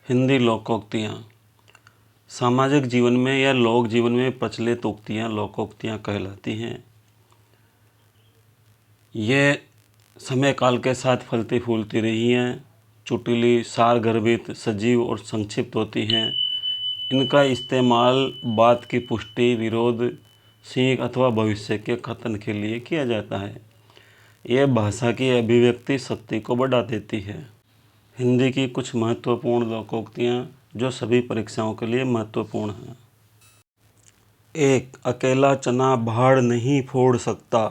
हिंदी लोकोक्तियाँ। सामाजिक जीवन में या लोक जीवन में प्रचलित उक्तियाँ लोकोक्तियाँ कहलाती हैं। ये समय काल के साथ फलती फूलती रही हैं, चुटकुली, सारगर्भित, सजीव और संक्षिप्त होती हैं। इनका इस्तेमाल बात की पुष्टि, विरोध, सीख अथवा भविष्य के कथन के लिए किया जाता है। यह भाषा की अभिव्यक्ति शक्ति को बढ़ा देती है। हिंदी की कुछ महत्वपूर्ण लोकोक्तियाँ जो सभी परीक्षाओं के लिए महत्वपूर्ण हैं। 1. अकेला चना भाड़ नहीं फोड़ सकता,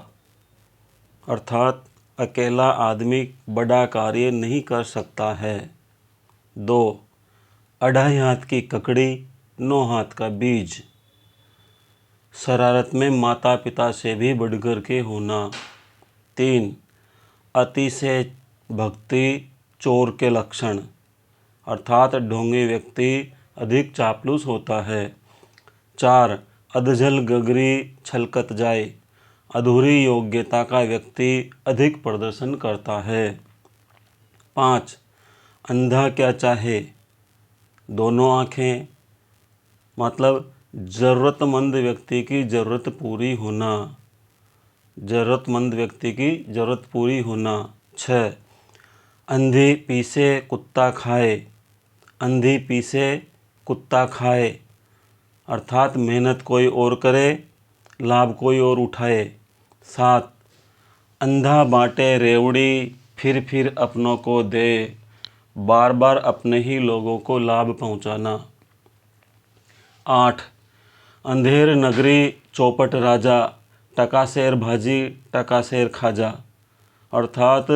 अर्थात अकेला आदमी बड़ा कार्य नहीं कर सकता है। 2. अढ़ाई हाथ की ककड़ी, 9 हाथ का बीज, शरारत में माता पिता से भी बढ़कर के होना। 3. अतिशय भक्ति चोर के लक्षण, अर्थात ढोंगी व्यक्ति अधिक चापलूस होता है। 4. अधजल गगरी छलकत जाए, अधूरी योग्यता का व्यक्ति अधिक प्रदर्शन करता है। 5. अंधा क्या चाहे, दोनों आँखें, मतलब ज़रूरतमंद व्यक्ति की ज़रूरत पूरी होना, ज़रूरतमंद व्यक्ति की ज़रूरत पूरी होना। 6. अंधी पीसे कुत्ता खाए, अंधी पीसे कुत्ता खाए, अर्थात मेहनत कोई और करे, लाभ कोई और उठाए। 7. अंधा बाँटे रेवड़ी, फिर अपनों को दे, बार बार अपने ही लोगों को लाभ पहुँचाना। 8. अंधेर नगरी चौपट राजा, टकासेर भाजी टकासेर खाजा, अर्थात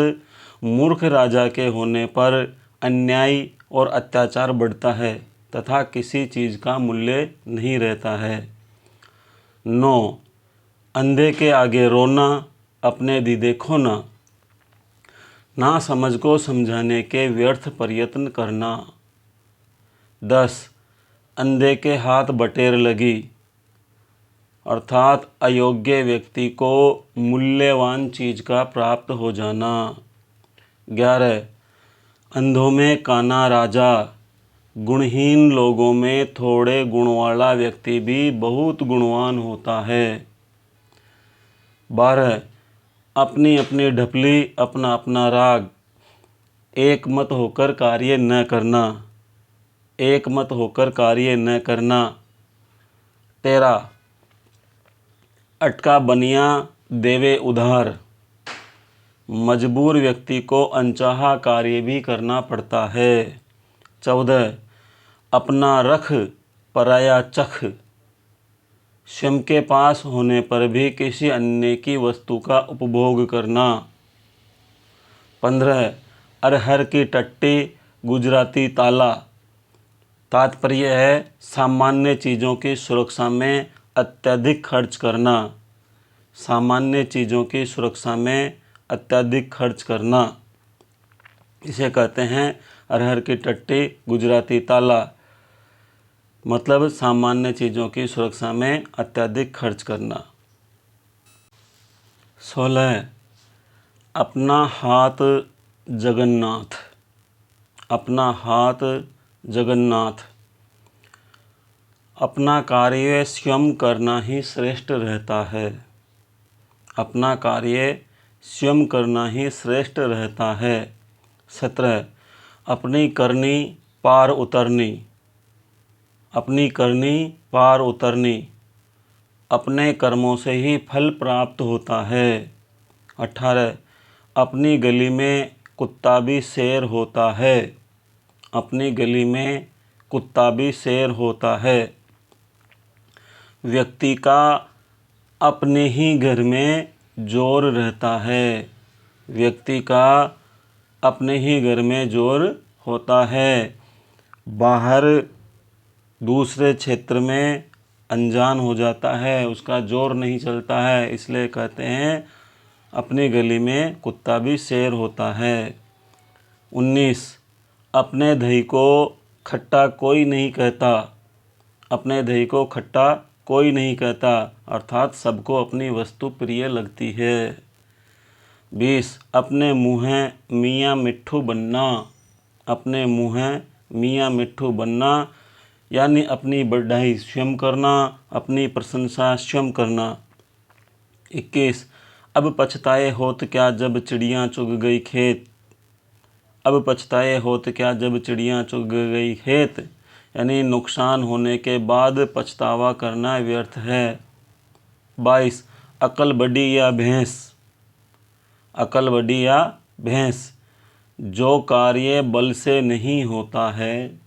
मूर्ख राजा के होने पर अन्याय और अत्याचार बढ़ता है तथा किसी चीज़ का मूल्य नहीं रहता है। 9. अंधे के आगे रोना, अपने दीदे खोना, ना समझ को समझाने के व्यर्थ प्रयत्न करना। 10. अंधे के हाथ बटेर लगी, अर्थात अयोग्य व्यक्ति को मूल्यवान चीज़ का प्राप्त हो जाना। 11. अंधों में काना राजा, गुणहीन लोगों में थोड़े गुण वाला व्यक्ति भी बहुत गुणवान होता है। 12. अपनी अपनी ढपली अपना अपना राग, एक मत होकर कार्य न करना, एक मत होकर कार्य न करना। 13. अटका बनिया देवे उधार, मजबूर व्यक्ति को अनचाहा कार्य भी करना पड़ता है। 14. अपना रख पराया चख, स्वयं के पास होने पर भी किसी अन्य की वस्तु का उपभोग करना। 15. अरहर की टट्टी गुजराती ताला, तात्पर्य है सामान्य चीज़ों की सुरक्षा में अत्यधिक खर्च करना, सामान्य चीज़ों की सुरक्षा में अत्यधिक खर्च करना, इसे कहते हैं अरहर की टट्टी गुजराती ताला, मतलब सामान्य चीज़ों की सुरक्षा में अत्यधिक खर्च करना। 16. अपना हाथ जगन्नाथ, अपना हाथ जगन्नाथ, अपना कार्य स्वयं करना ही श्रेष्ठ रहता है, अपना कार्य स्वयं करना ही श्रेष्ठ रहता है। 17. अपनी करनी पार उतरनी, अपनी करनी पार उतरनी, अपने कर्मों से ही फल प्राप्त होता है। 18. अपनी गली में कुत्ता भी शेर होता है, अपनी गली में कुत्ता भी शेर होता है। व्यक्ति का अपने ही घर में जोर रहता है, व्यक्ति का अपने ही घर में जोर होता है, बाहर दूसरे क्षेत्र में अनजान हो जाता है, उसका जोर नहीं चलता है, इसलिए कहते हैं अपनी गली में कुत्ता भी शेर होता है। 19. अपने दही को खट्टा कोई नहीं कहता, अपने दही को खट्टा कोई नहीं कहता, अर्थात सबको अपनी वस्तु प्रिय लगती है। 20. अपने मुँह मियाँ मिट्ठू बनना, अपने मुँह मियाँ मिट्ठू बनना यानी अपनी बढ़ाई स्वयं करना, अपनी प्रशंसा स्वयं करना। 21 अब पछताए होत क्या जब चिड़ियाँ चुग गई खेत। अब पछताए होत क्या जब चिड़ियाँ चुग गई खेत, यानी नुकसान होने के बाद पछतावा करना व्यर्थ है। 22 अकल बड़ी या भैंस। अकल बड़ी या भैंस, जो कार्य बल से नहीं होता है,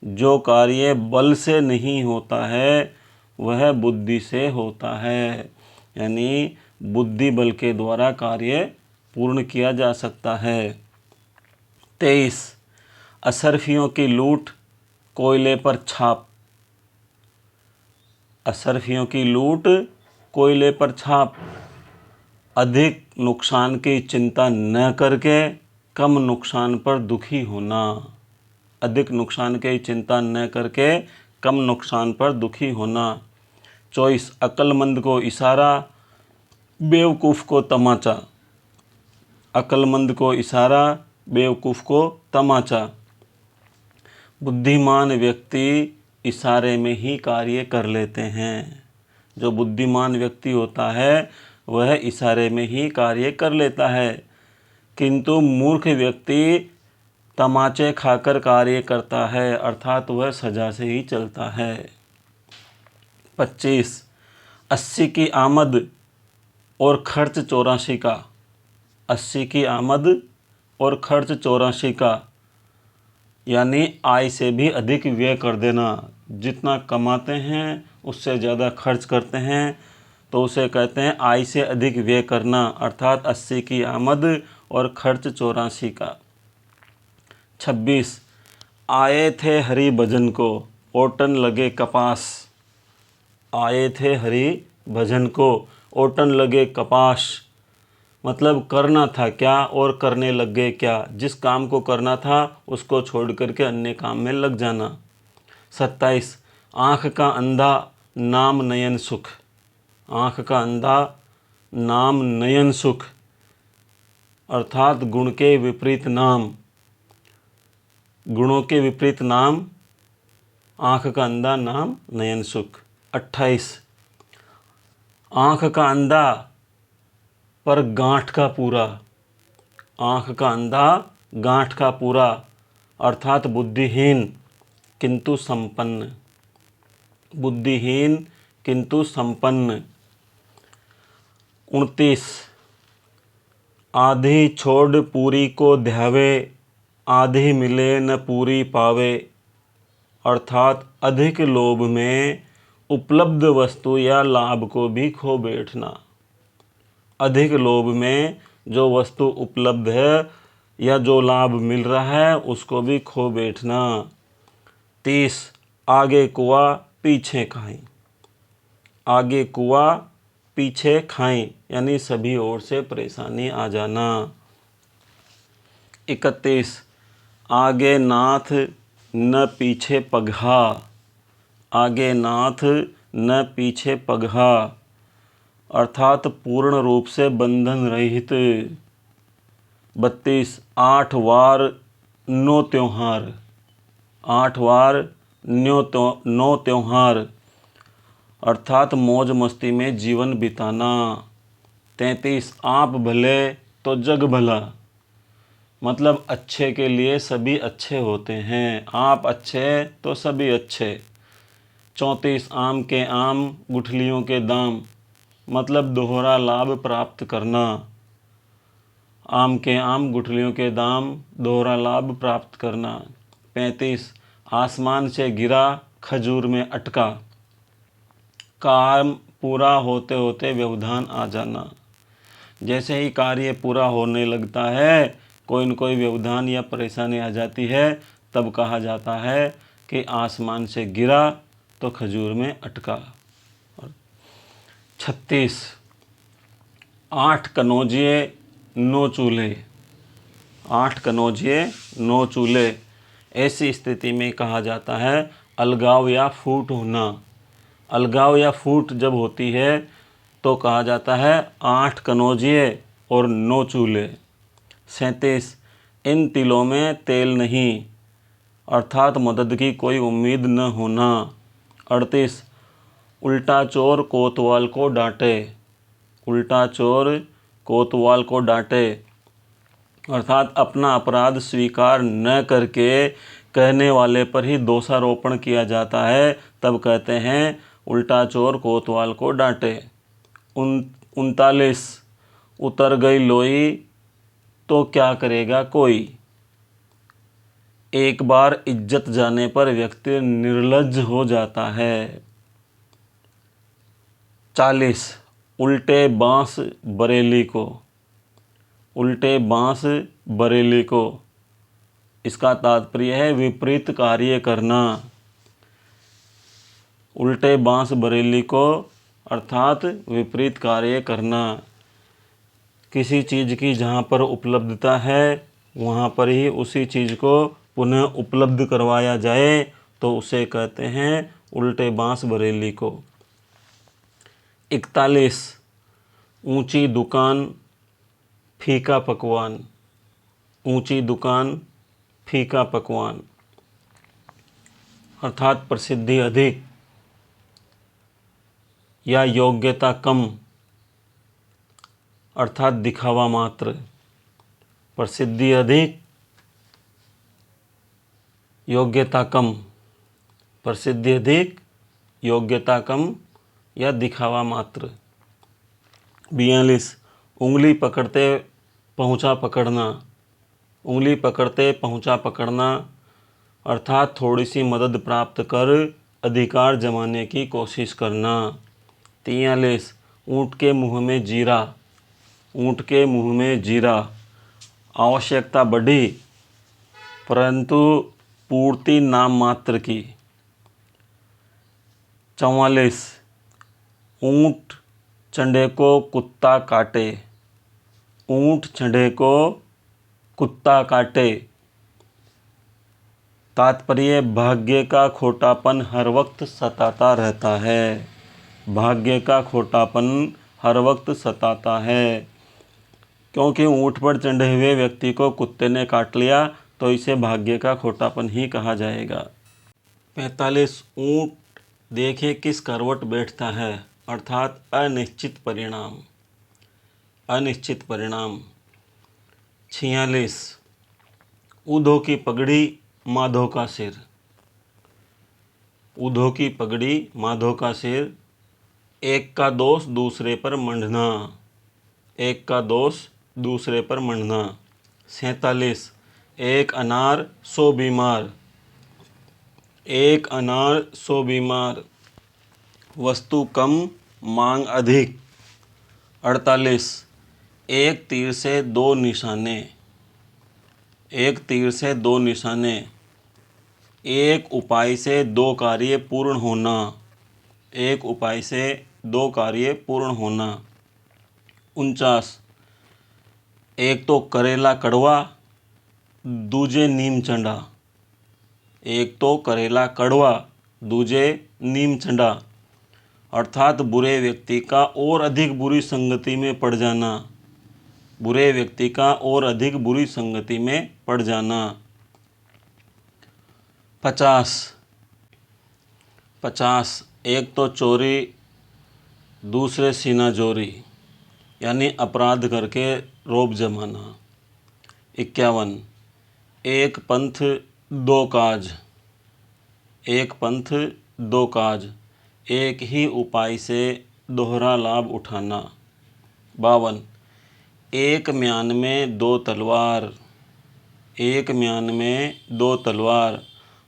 जो कार्य बल से नहीं होता है वह बुद्धि से होता है, यानी बुद्धि बल के द्वारा कार्य पूर्ण किया जा सकता है। 23 असरफियों की लूट कोयले पर छाप। असरफियों की लूट कोयले पर छाप, अधिक नुकसान की चिंता न करके कम नुकसान पर दुखी होना। अधिक नुकसान की चिंता न करके कम नुकसान पर दुखी होना। 24 अक्लमंद को इशारा बेवकूफ़ को तमाचा। अक्लमंद को इशारा बेवकूफ़ को तमाचा, बुद्धिमान व्यक्ति इशारे में ही कार्य कर लेते हैं। जो बुद्धिमान व्यक्ति होता है वह इशारे में ही कार्य कर लेता है, किंतु मूर्ख व्यक्ति तमाचे खाकर कार्य करता है, अर्थात वह सजा से ही चलता है। 25 80 की आमद और खर्च 84 का। 80 की आमद और खर्च 84 का, यानी आय से भी अधिक व्यय कर देना। जितना कमाते हैं उससे ज़्यादा खर्च करते हैं तो उसे कहते हैं आय से अधिक व्यय करना, अर्थात 80 की आमद और खर्च 84 का। 26 आए थे हरि भजन को ओटन लगे कपास। आए थे हरि भजन को ओटन लगे कपास, मतलब करना था क्या और करने लग गए क्या। जिस काम को करना था उसको छोड़ करके अन्य काम में लग जाना। 27 आँख का अंधा नाम नयन सुख। आँख का अंधा नाम नयन सुख, अर्थात गुण के विपरीत नाम, गुणों के विपरीत नाम, आँख का अंधा नाम नयन सुख। 28 आँख का अंधा पर गांठ का पूरा। आँख का अंधा गांठ का पूरा, अर्थात बुद्धिहीन किंतु संपन्न। बुद्धिहीन किंतु संपन्न। 29 आधी छोड़ पूरी को ध्यावे, आधी मिले न पूरी पावे, अर्थात अधिक लोभ में उपलब्ध वस्तु या लाभ को भी खो बैठना। अधिक लोभ में जो वस्तु उपलब्ध है या जो लाभ मिल रहा है उसको भी खो बैठना। 30 आगे कुआं पीछे खाएं। आगे कुआं पीछे खाएं, यानी सभी ओर से परेशानी आ जाना। 31 आगे नाथ न पीछे पगहा। आगे नाथ न पीछे पगहा, अर्थात पूर्ण रूप से बंधन रहित। 32 आठ वार नो त्योहार। आठ वार नो त्योहार, अर्थात मौज मस्ती में जीवन बिताना। 33 आप भले तो जग भला, मतलब अच्छे के लिए सभी अच्छे होते हैं, आप अच्छे तो सभी अच्छे। 34 आम के आम गुठलियों के दाम, मतलब दोहरा लाभ प्राप्त करना। आम के आम गुठलियों के दाम, दोहरा लाभ प्राप्त करना। 35 आसमान से गिरा खजूर में अटका, काम पूरा होते होते व्यवधान आ जाना। जैसे ही कार्य पूरा होने लगता है कोई न कोई व्यवधान या परेशानी आ जाती है, तब कहा जाता है कि आसमान से गिरा तो खजूर में अटका। 36 आठ कनौजिए नो चूल्हे। आठ कनौजिए नो चूल्हे, ऐसी स्थिति में कहा जाता है अलगाव या फूट होना। अलगाव या फूट जब होती है तो कहा जाता है आठ कनौजिए और नो चूल्हे। 37 इन तिलों में तेल नहीं, अर्थात मदद की कोई उम्मीद न होना। 38 उल्टा चोर कोतवाल को डांटे। उल्टा चोर कोतवाल को डांटे अर्थात अपना अपराध स्वीकार न करके कहने वाले पर ही दोषारोपण किया जाता है, तब कहते हैं उल्टा चोर कोतवाल को डांटे। 39 उतर गई लोई तो क्या करेगा कोई। एक बार इज्जत जाने पर व्यक्ति निर्लज्ज हो जाता है। 40 उल्टे बांस बरेली को। उल्टे बांस बरेली को, इसका तात्पर्य है विपरीत कार्य करना। उल्टे बांस बरेली को अर्थात विपरीत कार्य करना। किसी चीज़ की जहाँ पर उपलब्धता है वहाँ पर ही उसी चीज़ को पुनः उपलब्ध करवाया जाए तो उसे कहते हैं उल्टे बांस बरेली को। 41 ऊंची दुकान फीका पकवान। ऊंची दुकान फीका पकवान अर्थात प्रसिद्धि अधिक या योग्यता कम अर्थात दिखावा मात्र। प्रसिद्धि अधिक, योग्यता कम। प्रसिद्धि अधिक, योग्यता कम या दिखावा मात्र। 42 उंगली पकड़ते पहुँचा पकड़ना। उंगली पकड़ते पहुँचा पकड़ना अर्थात थोड़ी सी मदद प्राप्त कर अधिकार जमाने की कोशिश करना। 43 ऊँट के मुँह में जीरा। ऊँट के मुँह में जीरा आवश्यकता बढ़ी परंतु पूर्ति नाम मात्र की। 44 ऊँट चंडे को कुत्ता काटे। ऊँट चंडे को कुत्ता काटे तात्पर्य भाग्य का खोटापन हर वक्त सताता रहता है। भाग्य का खोटापन हर वक्त सताता है क्योंकि ऊँट पर चढ़े हुए व्यक्ति को कुत्ते ने काट लिया तो इसे भाग्य का खोटापन ही कहा जाएगा। 45 ऊँट देखे किस करवट बैठता है अर्थात अनिश्चित परिणाम। अनिश्चित परिणाम। 46 ऊधो की पगड़ी माधो का सिर। ऊधो की पगड़ी माधो का सिर एक का दोष दूसरे पर मंडना। एक का दोष दूसरे पर मंडना। 47 एक अनार 100 बीमार। एक अनार 100 बीमार वस्तु कम मांग अधिक। 48 एक तीर से 2 निशाने। एक तीर से 2 निशाने एक उपाय से 2 कार्य पूर्ण होना। एक उपाय से 2 कार्य पूर्ण होना। 49 एक तो करेला कड़वा दूजे नीम चंडा। एक तो करेला कड़वा दूजे नीम चंडा अर्थात बुरे व्यक्ति का और अधिक बुरी संगति में पड़ जाना। बुरे व्यक्ति का और अधिक बुरी संगति में पड़ जाना। 50 एक तो चोरी दूसरे सीना जोरी यानी अपराध करके रोब जमाना। 51 एक पंथ 2 काज। एक पंथ 2 काज एक ही उपाय से दोहरा लाभ उठाना। 52 एक म्यान में 2 तलवार। एक म्यान में 2 तलवार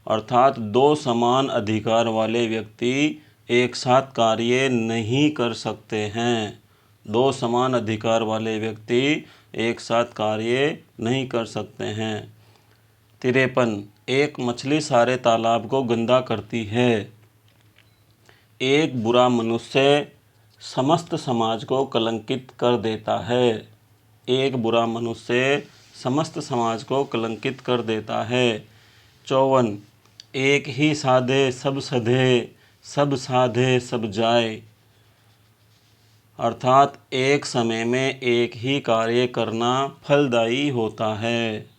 अर्थात 2 समान अधिकार वाले व्यक्ति एक साथ कार्य नहीं कर सकते हैं। 2 समान अधिकार वाले व्यक्ति एक साथ कार्य नहीं कर सकते हैं। 53 एक मछली सारे तालाब को गंदा करती है। एक बुरा मनुष्य समस्त समाज को कलंकित कर देता है। एक बुरा मनुष्य समस्त समाज को कलंकित कर देता है। 54 एक ही साधे सब सधे सब साधे सब जाए अर्थात एक समय में एक ही कार्य करना फलदायी होता है।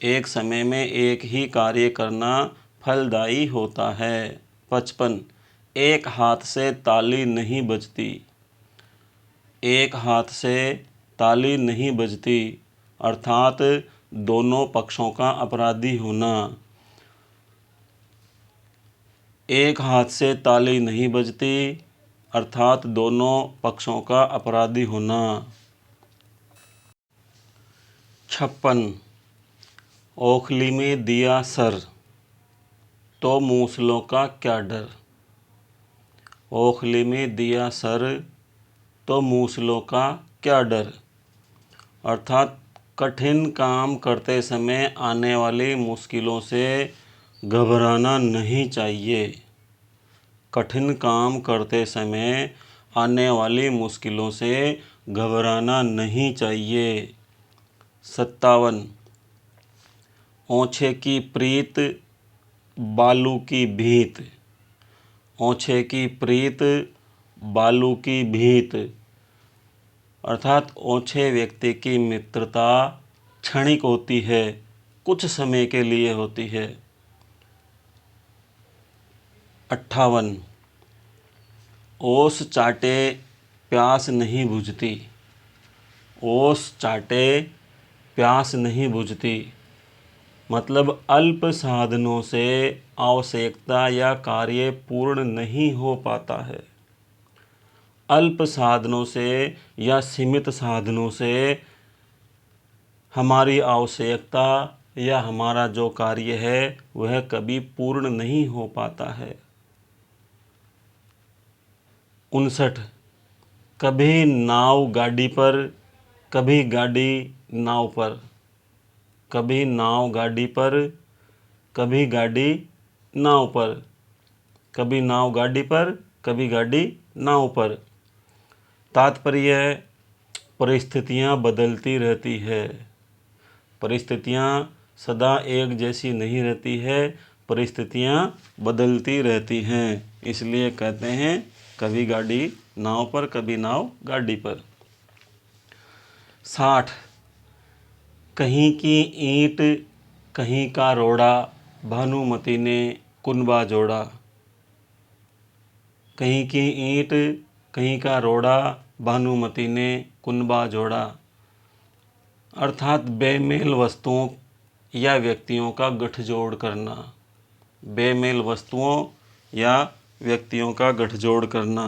एक समय में एक ही कार्य करना फलदायी होता है। 55, एक हाथ से ताली नहीं बजती। एक हाथ से ताली नहीं बजती अर्थात दोनों पक्षों का अपराधी होना। एक हाथ से ताली नहीं बजती अर्थात दोनों पक्षों का अपराधी होना। 56, ओखली में दिया सर तो मूसलों का क्या डर। ओखली में दिया सर तो मूसलों का क्या डर अर्थात कठिन काम करते समय आने वाली मुश्किलों से घबराना नहीं चाहिए। कठिन काम करते समय आने वाली मुश्किलों से घबराना नहीं चाहिए। 57, ओछे की प्रीत बालू की भीत। ओछे की प्रीत बालू की भीत अर्थात ओछे व्यक्ति की मित्रता क्षणिक होती है, कुछ समय के लिए होती है। 58, ओस चाटे प्यास नहीं बुझती। ओस चाटे प्यास नहीं बुझती मतलब अल्प साधनों से आवश्यकता या कार्य पूर्ण नहीं हो पाता है। अल्प साधनों से या सीमित साधनों से हमारी आवश्यकता या हमारा जो कार्य है वह कभी पूर्ण नहीं हो पाता है। 59, कभी नाव गाड़ी पर कभी गाड़ी नाव पर। कभी नाव गाड़ी पर कभी गाड़ी नाव पर। कभी नाव गाड़ी पर कभी गाड़ी नाव पर तात्पर्य है परिस्थितियाँ बदलती रहती है। परिस्थितियाँ सदा एक जैसी नहीं रहती है, परिस्थितियाँ बदलती रहती हैं, इसलिए कहते हैं कभी गाड़ी नाव पर कभी नाव गाड़ी पर। 60, कहीं की ईंट कहीं का रोड़ा भानुमति ने कुनबा जोड़ा। कहीं की ईंट कहीं का रोड़ा भानुमति ने कुनबा जोड़ा अर्थात बेमेल वस्तुओं या व्यक्तियों का गठजोड़ करना। बेमेल वस्तुओं या व्यक्तियों का गठजोड़ करना।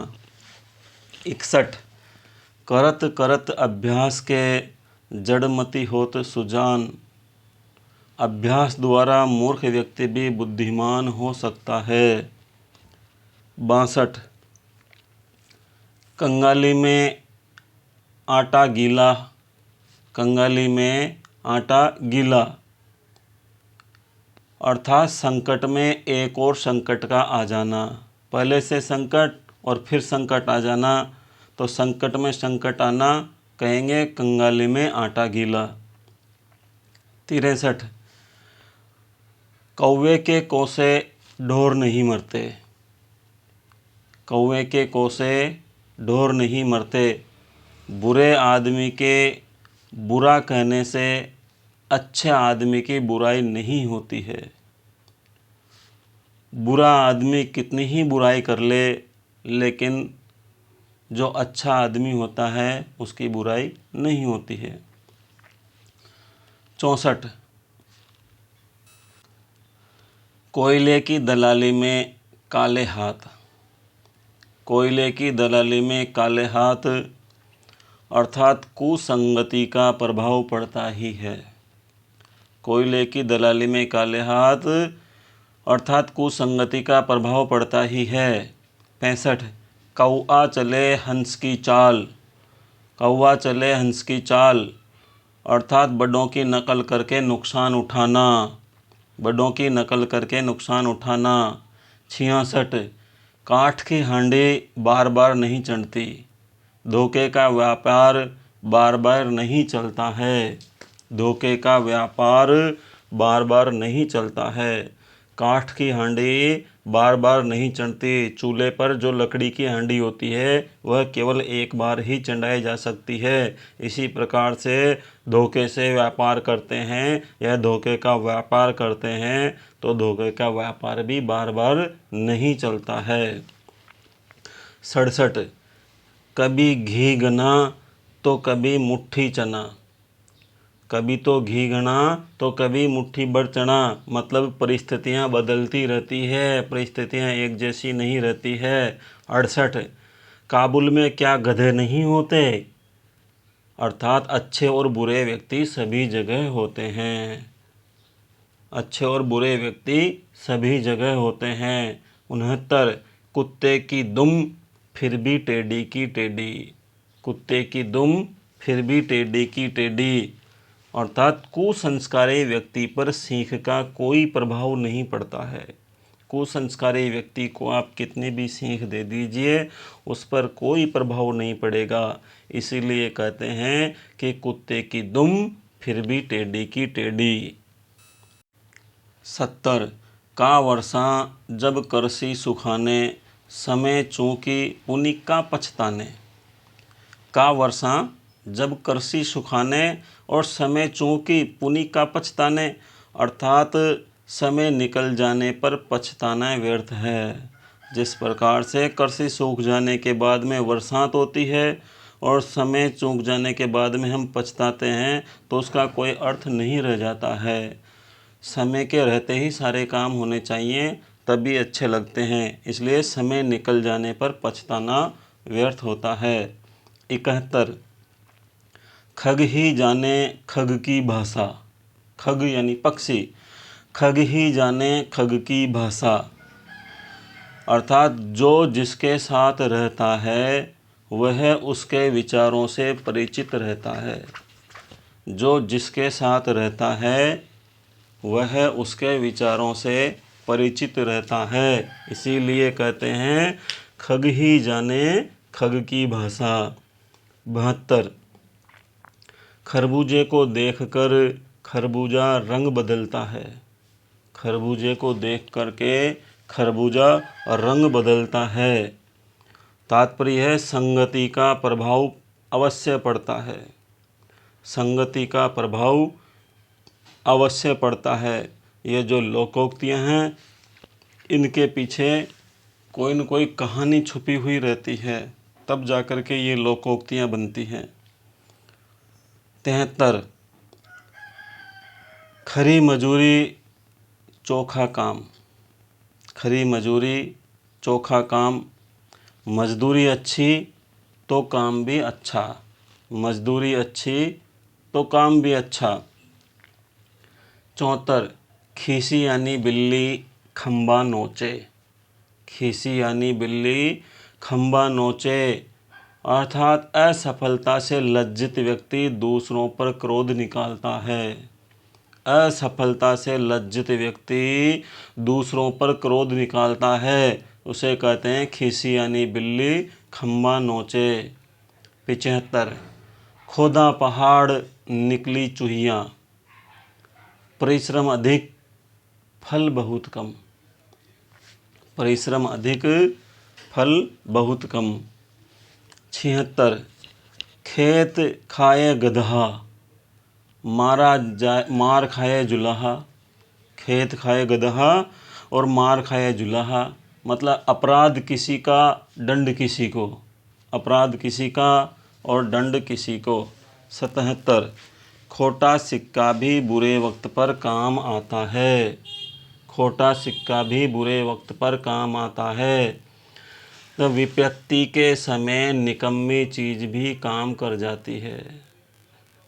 61, करत करत अभ्यास के जड़मति होत सुजान। अभ्यास द्वारा मूर्ख व्यक्ति भी बुद्धिमान हो सकता है। 62, कंगाली में आटा गीला। कंगाली में आटा गीला अर्थात संकट में एक और संकट का आ जाना। पहले से संकट और फिर संकट आ जाना, तो संकट में संकट आना कहेंगे कंगाली में आटा गीला। 63, कौवे के कोसे ढोर नहीं मरते। कौवे के कोसे ढोर नहीं मरते बुरे आदमी के बुरा कहने से अच्छे आदमी की बुराई नहीं होती है। बुरा आदमी कितनी ही बुराई कर ले लेकिन जो अच्छा आदमी होता है उसकी बुराई नहीं होती है। 64, कोयले की दलाली में काले हाथ। कोयले की दलाली में काले हाथ अर्थात कुसंगति का प्रभाव पड़ता ही है। कोयले की दलाली में काले हाथ अर्थात कुसंगति का प्रभाव पड़ता ही है। 65, कौआ चले हंस की चाल। कौआ चले हंस की चाल अर्थात बड़ों की नकल करके नुकसान उठाना। बड़ों की नकल करके नुकसान उठाना। 66, काठ की हांडी बार बार नहीं चढ़ती। धोखे का व्यापार बार बार नहीं चलता है। धोखे का व्यापार बार बार नहीं चलता है। काठ की हांडी बार बार नहीं चढ़ती। चूल्हे पर जो लकड़ी की हांडी होती है वह केवल एक बार ही चढ़ाई जा सकती है। इसी प्रकार से धोखे से व्यापार करते हैं या धोखे का व्यापार करते हैं तो धोखे का व्यापार भी बार बार नहीं चलता है। 67 कभी घी गना तो कभी मुट्ठी चना। कभी तो घी गना तो कभी मुट्ठी भर चना, मतलब परिस्थितियाँ बदलती रहती है, परिस्थितियाँ एक जैसी नहीं रहती है। 68 काबुल में क्या गधे नहीं होते, अर्थात अच्छे और बुरे व्यक्ति सभी जगह होते हैं। अच्छे और बुरे व्यक्ति सभी जगह होते हैं। 69 कुत्ते की दुम फिर भी टेढ़ी की टेढ़ी। कुत्ते की दुम फिर भी टेढ़ी की टेढ़ी, अर्थात कुसंस्कारी व्यक्ति पर सीख का कोई प्रभाव नहीं पड़ता है। कुसंस्कारी व्यक्ति को आप कितनी भी सीख दे दीजिए उस पर कोई प्रभाव नहीं पड़ेगा। इसीलिए कहते हैं कि कुत्ते की दुम फिर भी टेढ़ी की टेढ़ी। 70 का वर्षा जब करसी सुखाने, समय चूंकि पुनिका पछताने। का वर्षा जब करसी सुखाने और समय चूंकि पुनिका पछताने, अर्थात समय निकल जाने पर पछताना व्यर्थ है। जिस प्रकार से करसी सूख जाने के बाद में बरसात होती है और समय चूक जाने के बाद में हम पछताते हैं तो उसका कोई अर्थ नहीं रह जाता है। समय के रहते ही सारे काम होने चाहिए तभी अच्छे लगते हैं, इसलिए समय निकल जाने पर पछताना व्यर्थ होता है। 71 खग ही जाने खग की भाषा। खग यानी पक्षी, खग ही जाने खग की भाषा, अर्थात जो जिसके साथ रहता है वह उसके विचारों से परिचित रहता है। जो जिसके साथ रहता है वह उसके विचारों से परिचित रहता है। इसीलिए कहते हैं खग ही जाने खग की भाषा। 72 खरबूजे को देखकर खरबूजा रंग बदलता है। खरबूजे को देख करके खरबूजा रंग बदलता है। तात्पर्य है संगति का प्रभाव अवश्य पड़ता है। संगति का प्रभाव अवश्य पड़ता है। ये जो लोकोक्तियाँ हैं इनके पीछे कोई न कोई कहानी छुपी हुई रहती है, तब जाकर के ये लोकोक्तियाँ बनती हैं। 73 खरी मजूरी चोखा काम। खरी मजूरी चोखा काम, मजदूरी अच्छी तो काम भी अच्छा। मजदूरी अच्छी तो काम भी अच्छा। 74 खीसी यानी बिल्ली खंबा नोचे। खीसी यानी बिल्ली खंबा नोचे, अर्थात असफलता से लज्जित व्यक्ति दूसरों पर क्रोध निकालता है। असफलता से लज्जित व्यक्ति दूसरों पर क्रोध निकालता है, उसे कहते हैं खीसी यानी बिल्ली खंबा नोचे। 75 खोदा पहाड़ निकली चूहियाँ, परिश्रम अधिक फल बहुत कम। परिश्रम अधिक फल बहुत कम। 76 खेत खाए गदहा, मार खाए जुलाहा। खेत खाए गदहा और मार खाए जुलाहा, मतलब अपराध किसी का दंड किसी को। अपराध किसी का और दंड किसी को। 77 खोटा सिक्का भी बुरे वक्त पर काम आता है। खोटा सिक्का भी बुरे वक्त पर काम आता है। तो विपत्ति के समय निकम्मी चीज़ भी काम कर जाती है।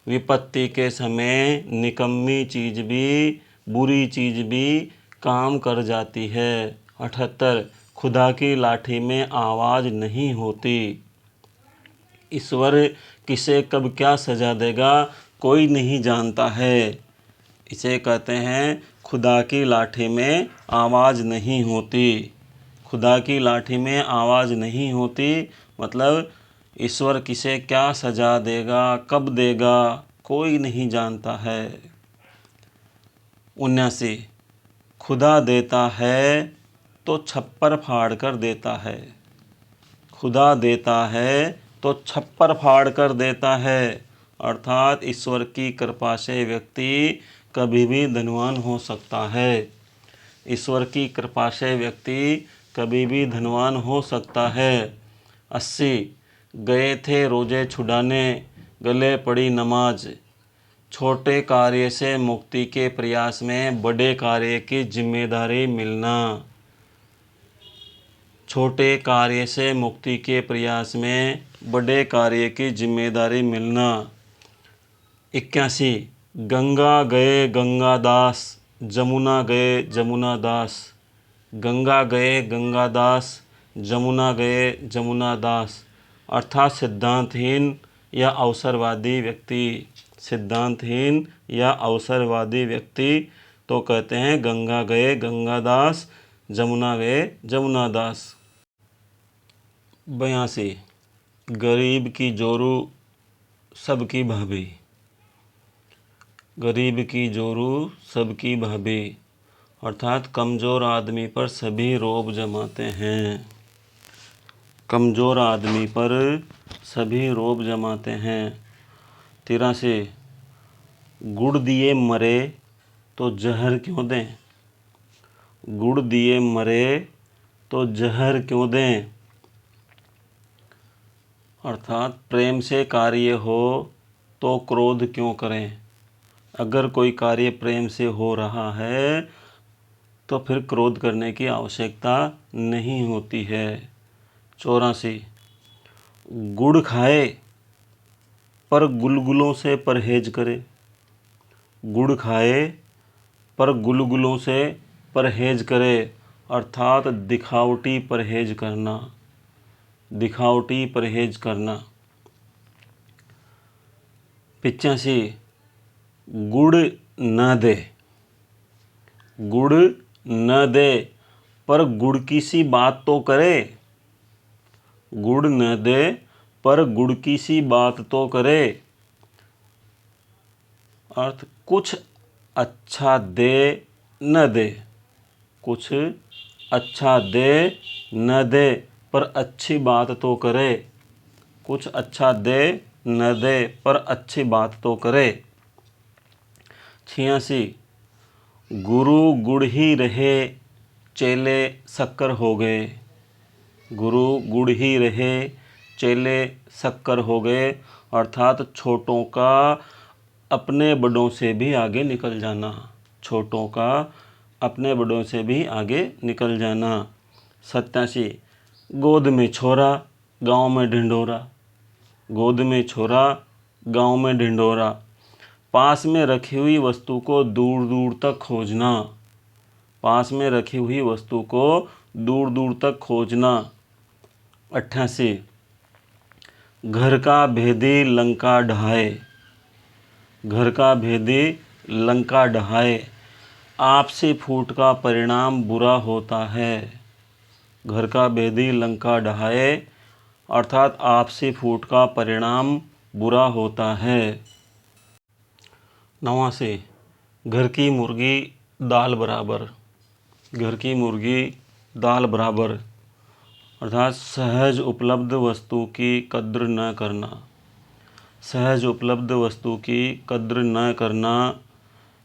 विपत्ति के समय निकम्मी चीज़ भी, बुरी चीज़ भी काम कर जाती है। 78 खुदा की लाठी में आवाज़ नहीं होती। ईश्वर किसे कब क्या सजा देगा कोई नहीं जानता है। इसे कहते हैं खुदा की लाठी में आवाज़ नहीं होती। खुदा की लाठी में आवाज़ नहीं होती मतलब ईश्वर किसे क्या सजा देगा, कब देगा, कोई नहीं जानता है। 79 खुदा देता है तो छप्पर फाड़ कर देता है। खुदा देता है तो छप्पर फाड़ कर देता है, अर्थात ईश्वर की कृपा से व्यक्ति कभी भी धनवान हो सकता है। ईश्वर की कृपा से व्यक्ति कभी भी धनवान हो सकता है। 80 गए थे रोजे छुड़ाने, गले पड़ी नमाज। छोटे कार्य से मुक्ति के प्रयास में बड़े कार्य की जिम्मेदारी मिलना। छोटे कार्य से मुक्ति के प्रयास में बड़े कार्य की जिम्मेदारी मिलना। 81 गंगा गए गंगादास, जमुना गए जमुनादास। गंगा गए गंगादास, जमुना गए जमुनादास, अर्थात सिद्धांतहीन या अवसरवादी व्यक्ति। सिद्धांतहीन या अवसरवादी व्यक्ति तो कहते हैं गंगा गए गंगादास, जमुना गए जमुनादास। 82 गरीब की जोरू सबकी भाभी। गरीब की जोरू सबकी भाभी, अर्थात कमज़ोर आदमी पर सभी रोब जमाते हैं। कमज़ोर आदमी पर सभी रोब जमाते हैं। 83 गुड़ दिए मरे तो जहर क्यों दें। गुड़ दिए मरे तो जहर क्यों दें, अर्थात प्रेम से कार्य हो तो क्रोध क्यों करें। अगर कोई कार्य प्रेम से हो रहा है तो फिर क्रोध करने की आवश्यकता नहीं होती है। 84 गुड़ खाए पर गुलगुलों से परहेज करे। गुड़ खाए पर गुलगुलों से परहेज करे, अर्थात दिखावटी परहेज करना। दिखावटी परहेज करना। 85 गुड़ न दे। गुड़ न दे पर गुड़ की सी बात तो करे। गुड़ न दे पर गुड़ की सी बात तो करे, अर्थ कुछ अच्छा दे न दे। कुछ अच्छा दे न दे पर अच्छी बात तो करे। कुछ अच्छा दे न दे पर अच्छी बात तो करे। 86 गुरु गुड़ ही रहे चेले शक्कर हो गए। गुरु गुड़ ही रहे चेले शक्कर हो गए, अर्थात छोटों का अपने बड़ों से भी आगे निकल जाना। छोटों का अपने बड़ों से भी आगे निकल जाना। 87 गोद में छोरा गाँव में ढिंढोरा। गोद में छोरा गाँव में ढिंढोरा, पास में रखी हुई वस्तु को दूर दूर तक खोजना। पास में रखी हुई वस्तु को दूर दूर तक खोजना। 88 घर का भेदी लंका ढहाए। घर का भेदी लंका ढहाए, आपसी फूट का परिणाम बुरा होता है। घर का भेदी लंका ढहाए, अर्थात आपसी फूट का परिणाम बुरा होता है। 89 घर की मुर्गी दाल बराबर। घर की मुर्गी दाल बराबर, अर्थात सहज उपलब्ध वस्तु की कद्र न करना। सहज उपलब्ध वस्तु की कद्र न करना,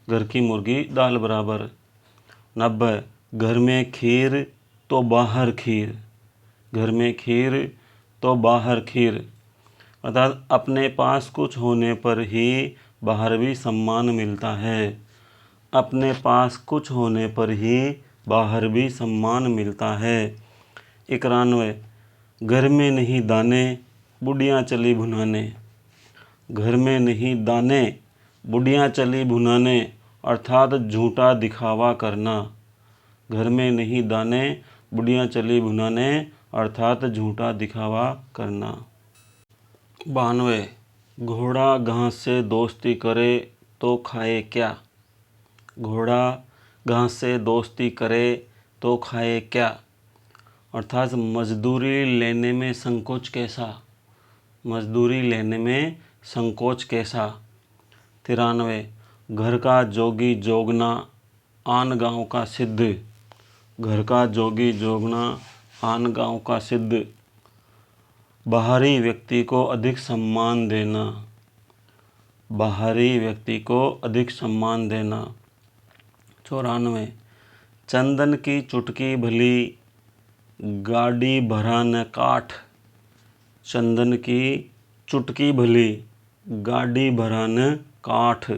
घर की मुर्गी दाल बराबर। 90 घर में खीर तो बाहर खीर। घर में खीर तो बाहर खीर, अर्थात अपने पास कुछ होने पर ही बाहर भी सम्मान मिलता है। अपने पास कुछ होने पर ही बाहर भी सम्मान मिलता है। 91 घर में नहीं दाने बुढ़ियाँ चली भुनाने। घर में नहीं दाने बुढ़ियाँ चली भुनाने, अर्थात झूठा दिखावा करना। घर में नहीं दाने बुढ़ियाँ चली भुनाने, अर्थात झूठा दिखावा करना। 92 घोड़ा घास से दोस्ती करे तो खाए क्या। घोड़ा घास से दोस्ती करे तो खाए क्या, अर्थात मजदूरी लेने में संकोच कैसा। मजदूरी लेने में संकोच कैसा। 93 घर का जोगी जोगना आन गाँव का सिद्ध, घर का जोगी जोगना आन गाँव का सिद्ध, बाहरी व्यक्ति को अधिक सम्मान देना, बाहरी व्यक्ति को अधिक सम्मान देना। 94 चंदन की चुटकी भली, गाड़ी भरा न काठ, चंदन की चुटकी भली, गाड़ी भरा न काठ,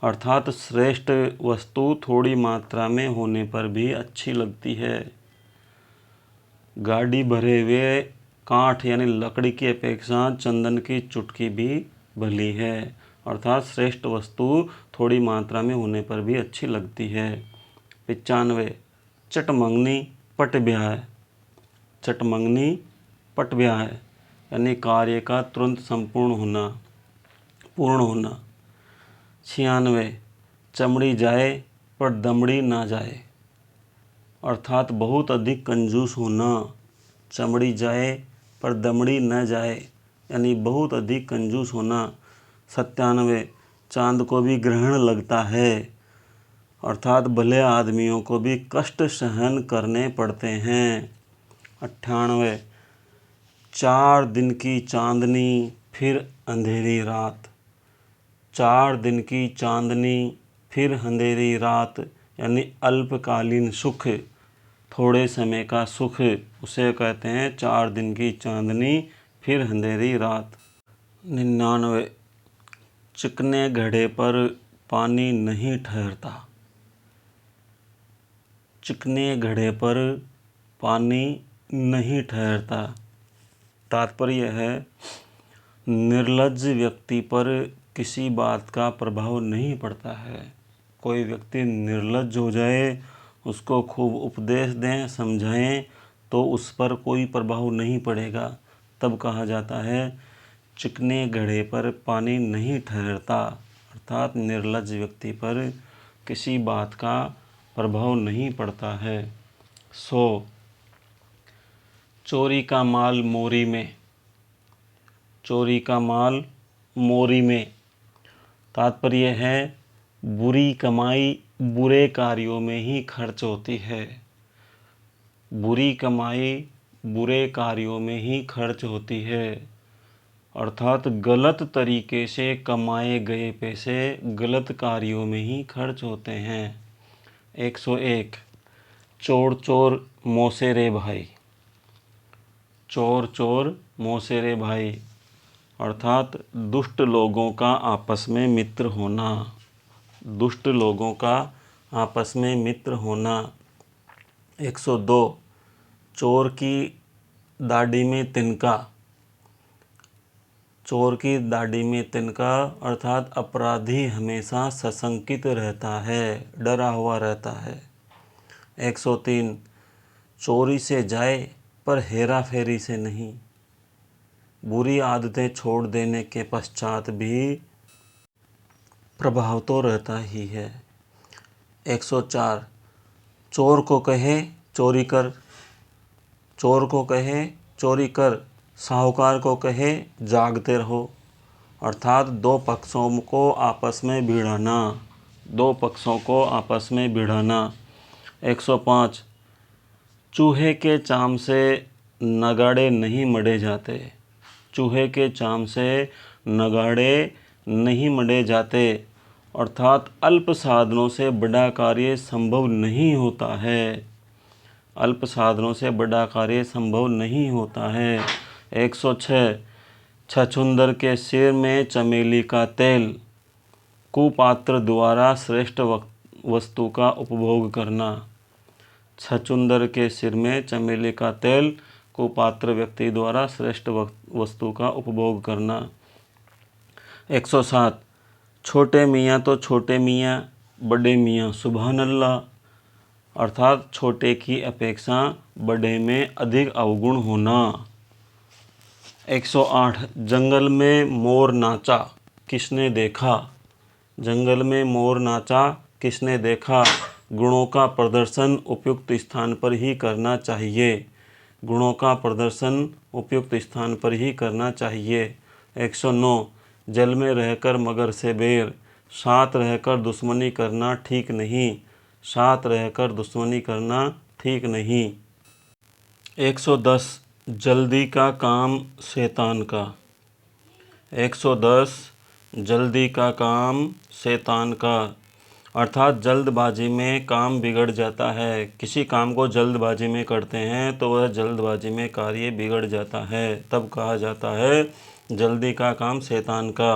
अर्थात श्रेष्ठ वस्तु थोड़ी मात्रा में होने पर भी अच्छी लगती है। गाड़ी भरे हुए काठ यानी लकड़ी की अपेक्षा चंदन की चुटकी भी भली है, अर्थात श्रेष्ठ वस्तु थोड़ी मात्रा में होने पर भी अच्छी लगती है। 95 चटमंगनी पट ब्याह, चटमंगनी पट ब्याह यानी कार्य का तुरंत संपूर्ण होना, पूर्ण होना। 96 चमड़ी जाए पर दमड़ी ना जाए, अर्थात बहुत अधिक कंजूस होना। चमड़ी जाए पर दमड़ी न जाए यानी बहुत अधिक कंजूस होना। 97 चांद को भी ग्रहण लगता है, अर्थात भले आदमियों को भी कष्ट सहन करने पड़ते हैं। 98 4 दिन की चांदनी फिर अंधेरी रात, 4 दिन की चांदनी फिर अंधेरी रात यानी अल्पकालीन सुख, थोड़े समय का सुख, उसे कहते हैं 4 दिन की चांदनी फिर अंधेरी रात। 99 चिकने घड़े पर पानी नहीं ठहरता, चिकने घड़े पर पानी नहीं ठहरता। तात्पर्य है निर्लज्ज व्यक्ति पर किसी बात का प्रभाव नहीं पड़ता है। कोई व्यक्ति निर्लज्ज हो जाए, उसको खूब उपदेश दें, समझाएं तो उस पर कोई प्रभाव नहीं पड़ेगा, तब कहा जाता है चिकने घड़े पर पानी नहीं ठहरता, अर्थात निर्लज्ज व्यक्ति पर किसी बात का प्रभाव नहीं पड़ता है। 100 चोरी का माल मोरी में, चोरी का माल मोरी में, तात्पर्य है बुरी कमाई बुरे कार्यों में ही खर्च होती है, बुरी कमाई बुरे कार्यों में ही खर्च होती है, अर्थात गलत तरीके से कमाए गए पैसे गलत कार्यों में ही खर्च होते हैं। 101 चोर चोर मौसेरे भाई, चोर चोर मौसेरे भाई, अर्थात दुष्ट लोगों का आपस में मित्र होना, दुष्ट लोगों का आपस में मित्र होना। 102 चोर की दाढ़ी में तिनका, चोर की दाढ़ी में तिनका, अर्थात अपराधी हमेशा सशंकित रहता है, डरा हुआ रहता है। 103 चोरी से जाए पर हेरा फेरी से नहीं, बुरी आदतें छोड़ देने के पश्चात भी प्रभाव तो रहता ही है। 104 चोर को कहे चोरी कर, चोर को कहे चोरी कर, साहूकार को कहे जागते रहो, अर्थात दो पक्षों को आपस में भिड़ाना, दो पक्षों को आपस में भिड़ाना। 105 चूहे के चाम से नगाड़े नहीं मढ़े जाते, चूहे के चाम से नगाड़े नहीं मढ़े जाते, अर्थात अल्प साधनों से बड़ा कार्य संभव नहीं होता है, अल्प साधनों से बड़ा कार्य संभव नहीं होता है। 106 छछूंदर के सिर में चमेली का तेल, कुपात्र द्वारा श्रेष्ठ वस्तु का उपभोग करना, छछूंदर के सिर में चमेली का तेल, कुपात्र व्यक्ति द्वारा श्रेष्ठ वस्तु का उपभोग करना। 107 छोटे मियाँ तो छोटे मियाँ, बड़े मियाँ सुभान अल्लाह, अर्थात छोटे की अपेक्षा बड़े में अधिक अवगुण होना। 108 जंगल में मोर नाचा किसने देखा, जंगल में मोर नाचा किसने देखा, गुणों का प्रदर्शन उपयुक्त स्थान पर ही करना चाहिए, गुणों का प्रदर्शन उपयुक्त स्थान पर ही करना चाहिए। 109 जल में रहकर मगर से बैर, साथ रहकर दुश्मनी करना ठीक नहीं, साथ रहकर दुश्मनी करना ठीक नहीं। 110 जल्दी का काम शैतान का। 110 जल्दी का काम शैतान का, अर्थात जल्दबाजी में काम बिगड़ जाता है। किसी काम को जल्दबाजी में करते हैं तो वह जल्दबाजी में कार्य बिगड़ जाता है, तब कहा जाता है जल्दी का काम शैतान का।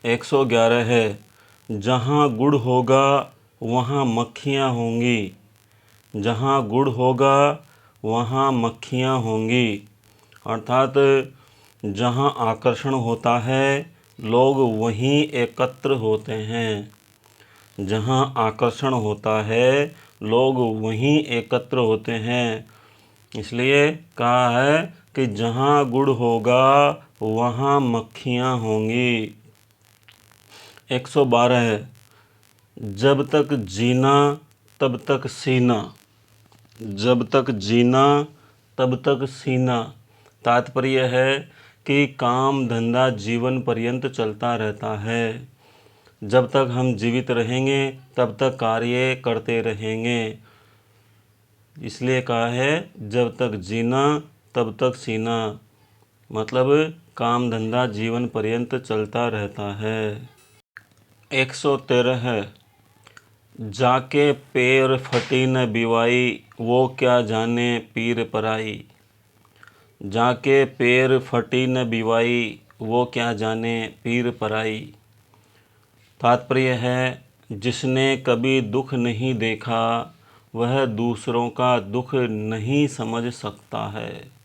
111 है, जहाँ गुड़ होगा वहाँ मक्खियाँ होंगी, जहाँ गुड़ होगा वहाँ मक्खियाँ होंगी, अर्थात जहाँ आकर्षण होता है लोग वहीं एकत्र होते हैं, जहाँ आकर्षण होता है लोग वहीं एकत्र होते हैं। इसलिए कहा है कि जहाँ गुड़ होगा वहाँ मक्खियाँ होंगी। 112 है, जब तक जीना तब तक सीना, जब तक जीना तब तक सीना। तात्पर्य है कि काम धंधा जीवन पर्यंत चलता रहता है। जब तक हम जीवित रहेंगे तब तक कार्य करते रहेंगे। इसलिए कहा है जब तक जीना तब तक सीना, मतलब काम धंधा जीवन पर्यंत चलता रहता है। 113 है, जाके पैर फटी न बिवाई, वो क्या जाने पीर पराई। जाके पैर फटी न बिवाई, वो क्या जाने पीर पराई। तात्पर्य है जिसने कभी दुख नहीं देखा वह दूसरों का दुख नहीं समझ सकता है।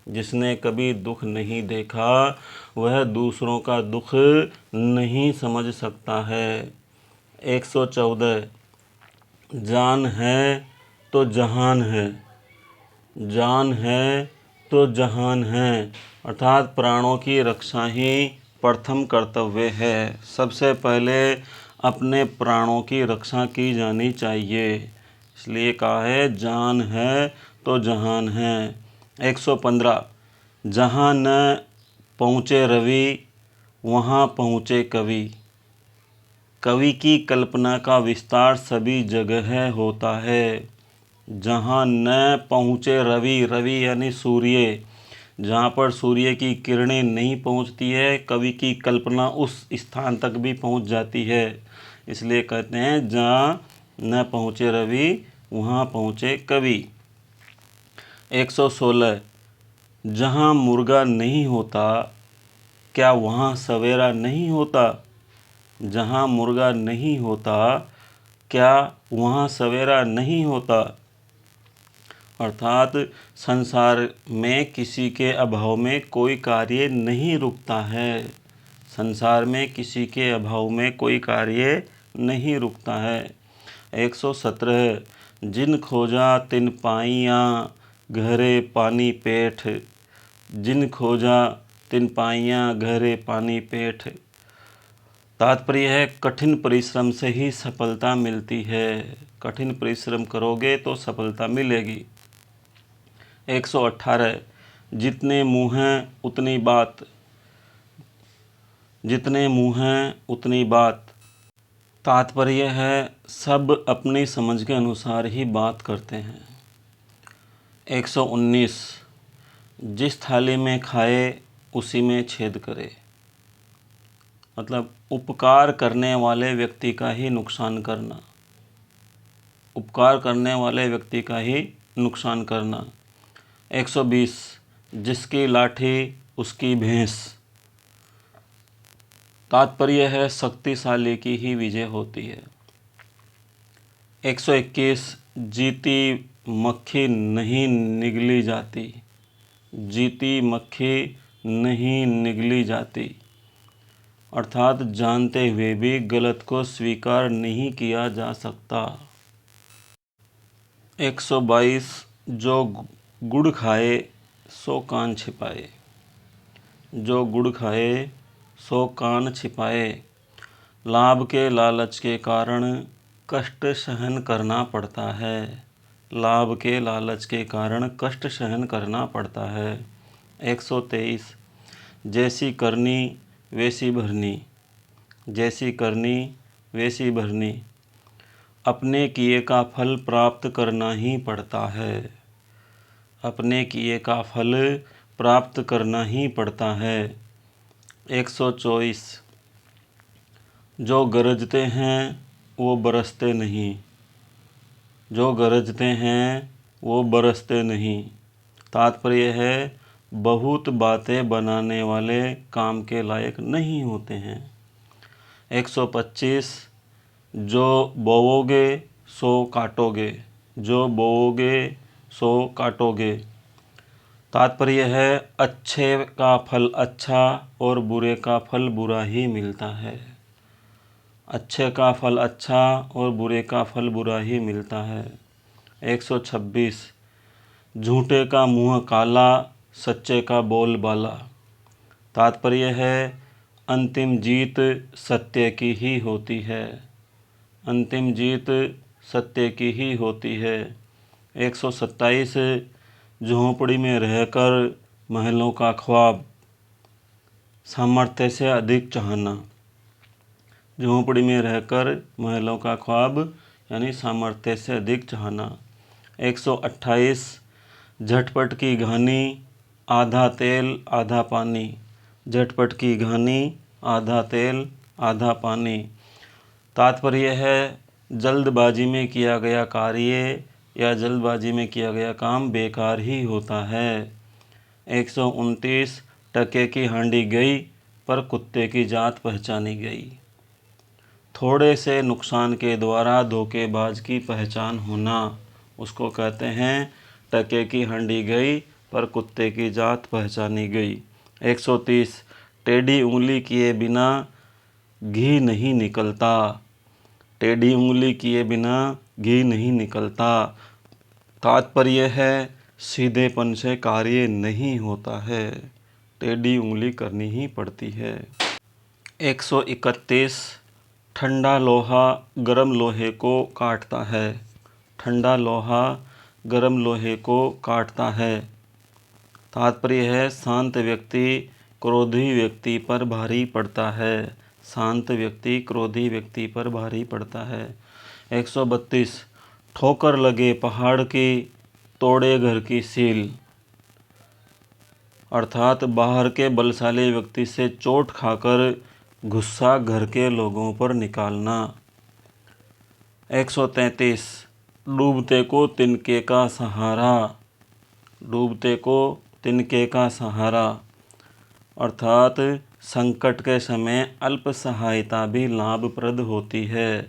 जिसने कभी दुख नहीं देखा वह दूसरों का दुख नहीं समझ सकता है। 114 जान है तो जहान है, जान है तो जहान है, अर्थात प्राणों की रक्षा ही प्रथम कर्तव्य है। सबसे पहले अपने प्राणों की रक्षा की जानी चाहिए, इसलिए कहा है जान है तो जहान है। 115 जहाँ न पहुँचे रवि वहाँ पहुँचे कवि। कवि की कल्पना का विस्तार सभी जगह होता है। जहाँ न पहुँचे रवि, रवि यानी सूर्य, जहाँ पर सूर्य की किरणें नहीं पहुँचती है कवि की कल्पना उस स्थान तक भी पहुँच जाती है। इसलिए कहते हैं जहाँ न पहुँचे रवि वहाँ पहुँचे कवि। 116 जहाँ मुर्गा नहीं होता क्या वहाँ सवेरा नहीं होता। जहाँ मुर्गा नहीं होता क्या वहाँ सवेरा नहीं होता, अर्थात संसार में किसी के अभाव में कोई कार्य नहीं रुकता है। संसार में किसी के अभाव में कोई कार्य नहीं रुकता है। 117 जिन खोजा तिन पाइयाँ गहरे पानी पेठ। जिन खोजा तिन पाइयाँ गहरे पानी पेठ। तात्पर्य है कठिन परिश्रम से ही सफलता मिलती है। कठिन परिश्रम करोगे तो सफलता मिलेगी। 118 जितने मुँह हैं उतनी बात, जितने मुँह हैं उतनी बात। तात्पर्य है सब अपनी समझ के अनुसार ही बात करते हैं। 119 जिस थाली में खाए उसी में छेद करे, मतलब उपकार करने वाले व्यक्ति का ही नुकसान करना, उपकार करने वाले व्यक्ति का ही नुकसान करना। 120 जिसकी लाठी उसकी भैंस। तात्पर्य है शक्तिशाली की ही विजय होती है। 121 जीती मक्खी नहीं निगली जाती। जीती मक्खी नहीं निगली जाती, अर्थात जानते हुए भी गलत को स्वीकार नहीं किया जा सकता। 122 जो गुड़ खाए सो कान छिपाए। जो गुड़ खाए सो कान छिपाए। लाभ के लालच के कारण कष्ट सहन करना पड़ता है। लाभ के लालच के कारण कष्ट सहन करना पड़ता है। 123 जैसी करनी वैसी भरनी। जैसी करनी वैसी भरनी। अपने किए का फल प्राप्त करना ही पड़ता है। अपने किए का फल प्राप्त करना ही पड़ता है। 124। जो गरजते हैं वो बरसते नहीं। जो गरजते हैं वो बरसते नहीं। तात्पर्य है बहुत बातें बनाने वाले काम के लायक नहीं होते हैं। 125। जो बोओगे सो काटोगे। जो बोओगे सो काटोगे। तात्पर्य है अच्छे का फल अच्छा और बुरे का फल बुरा ही मिलता है। अच्छे का फल अच्छा और बुरे का फल बुरा ही मिलता है। 126। झूठे का मुँह काला, सच्चे का बोल बाला। तात्पर्य है अंतिम जीत सत्य की ही होती है। अंतिम जीत सत्य की ही होती है। 127। झोंपड़ी में रहकर महलों का ख्वाब, सामर्थ्य से अधिक चाहना। झोंपड़ी में रहकर महलों का ख्वाब यानी सामर्थ्य से अधिक चाहना। 128। झटपट की घानी, आधा तेल आधा पानी। झटपट की घानी, आधा तेल आधा पानी। तात्पर्य है जल्दबाजी में किया गया कार्य या जल्दबाजी में किया गया काम बेकार ही होता है। 129। टके की हांडी गई पर कुत्ते की जात पहचानी गई। थोड़े से नुकसान के द्वारा धोखेबाज की पहचान होना, उसको कहते हैं टके की हांडी गई पर कुत्ते की जात पहचानी गई। 130। टेढ़ी उंगली किए बिना घी नहीं निकलता। टेढ़ी उंगली किए बिना घी नहीं निकलता। तात्पर्य है सीधेपन से कार्य नहीं होता है, टेढ़ी उंगली करनी ही पड़ती है। 131। ठंडा लोहा गर्म लोहे को काटता है। ठंडा लोहा गर्म लोहे को काटता है। तात्पर्य है शांत व्यक्ति क्रोधी व्यक्ति पर भारी पड़ता है। शांत व्यक्ति क्रोधी व्यक्ति पर भारी पड़ता है। 132। ठोकर लगे पहाड़ की, तोड़े घर की सील। अर्थात बाहर के बलशाली व्यक्ति से चोट खाकर गुस्सा घर के लोगों पर निकालना। 133। डूबते को तिनके का सहारा। डूबते को तिनके का सहारा। अर्थात संकट के समय अल्प सहायता भी लाभप्रद होती है।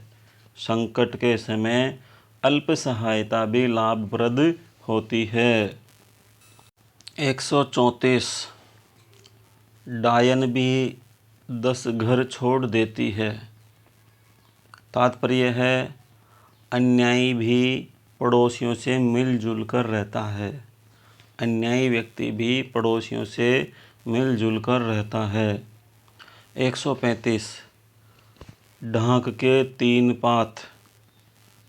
संकट के समय अल्प सहायता भी लाभप्रद होती है। 134। डायन भी 10 घर छोड़ देती है। तात्पर्य है अन्यायी भी पड़ोसियों से मिलजुल कर रहता है। अन्यायी व्यक्ति भी पड़ोसियों से मिलजुल कर रहता है। 135। ढाक के 3 पात।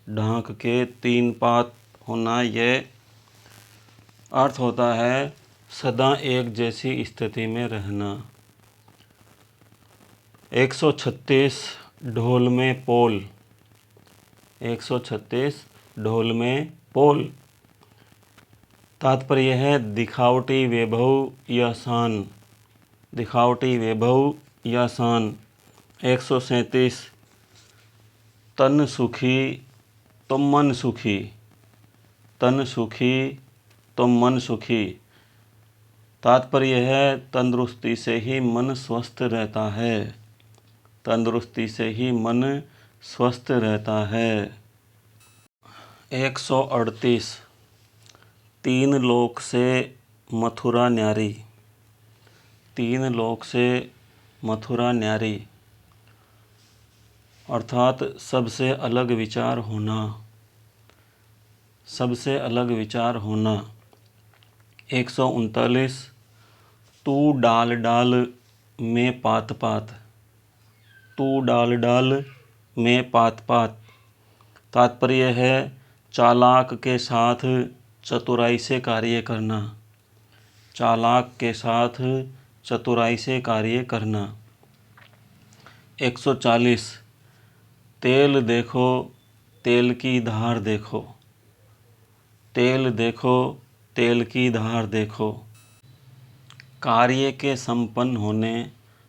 ढाक के 3 पात होना यह अर्थ होता है सदा एक जैसी स्थिति में रहना। 136। ढोल में पोल। 136। ढोल में पोल। तात्पर्य है दिखावटी वैभव या शान। दिखावटी वैभव या शान। 137। तन सुखी तो मन सुखी। तन सुखी तो मन सुखी। तात्पर्य है तंदुरुस्ती से ही मन स्वस्थ रहता है। तंदुरुस्ती से ही मन स्वस्थ रहता है। 138। 3 लोक से मथुरा न्यारी। 3 लोक से मथुरा न्यारी। अर्थात सबसे अलग विचार होना। सबसे अलग विचार होना। 139। तू डाल डाल मैं पात पात। तू डाल डाल मैं पात पात। तात्पर्य है चालाक के साथ चतुराई से कार्य करना। चालाक के साथ चतुराई से कार्य करना। 140 तेल देखो तेल की धार देखो, तेल देखो तेल की धार देखो। कार्य के संपन्न होने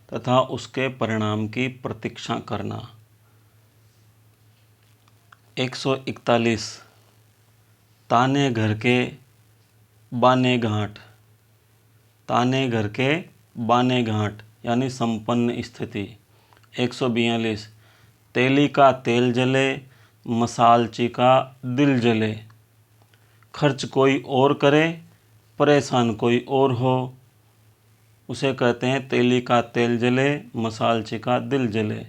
तथा उसके परिणाम की प्रतीक्षा करना। 141 ताने घर के बाने घाट, ताने घर के बाने घाट यानी संपन्न स्थिति। 142 तेली का तेल जले मसालची का दिल जले, खर्च कोई और करे परेशान कोई और हो, उसे कहते हैं तेली का तेल जले मसालची का दिल जले।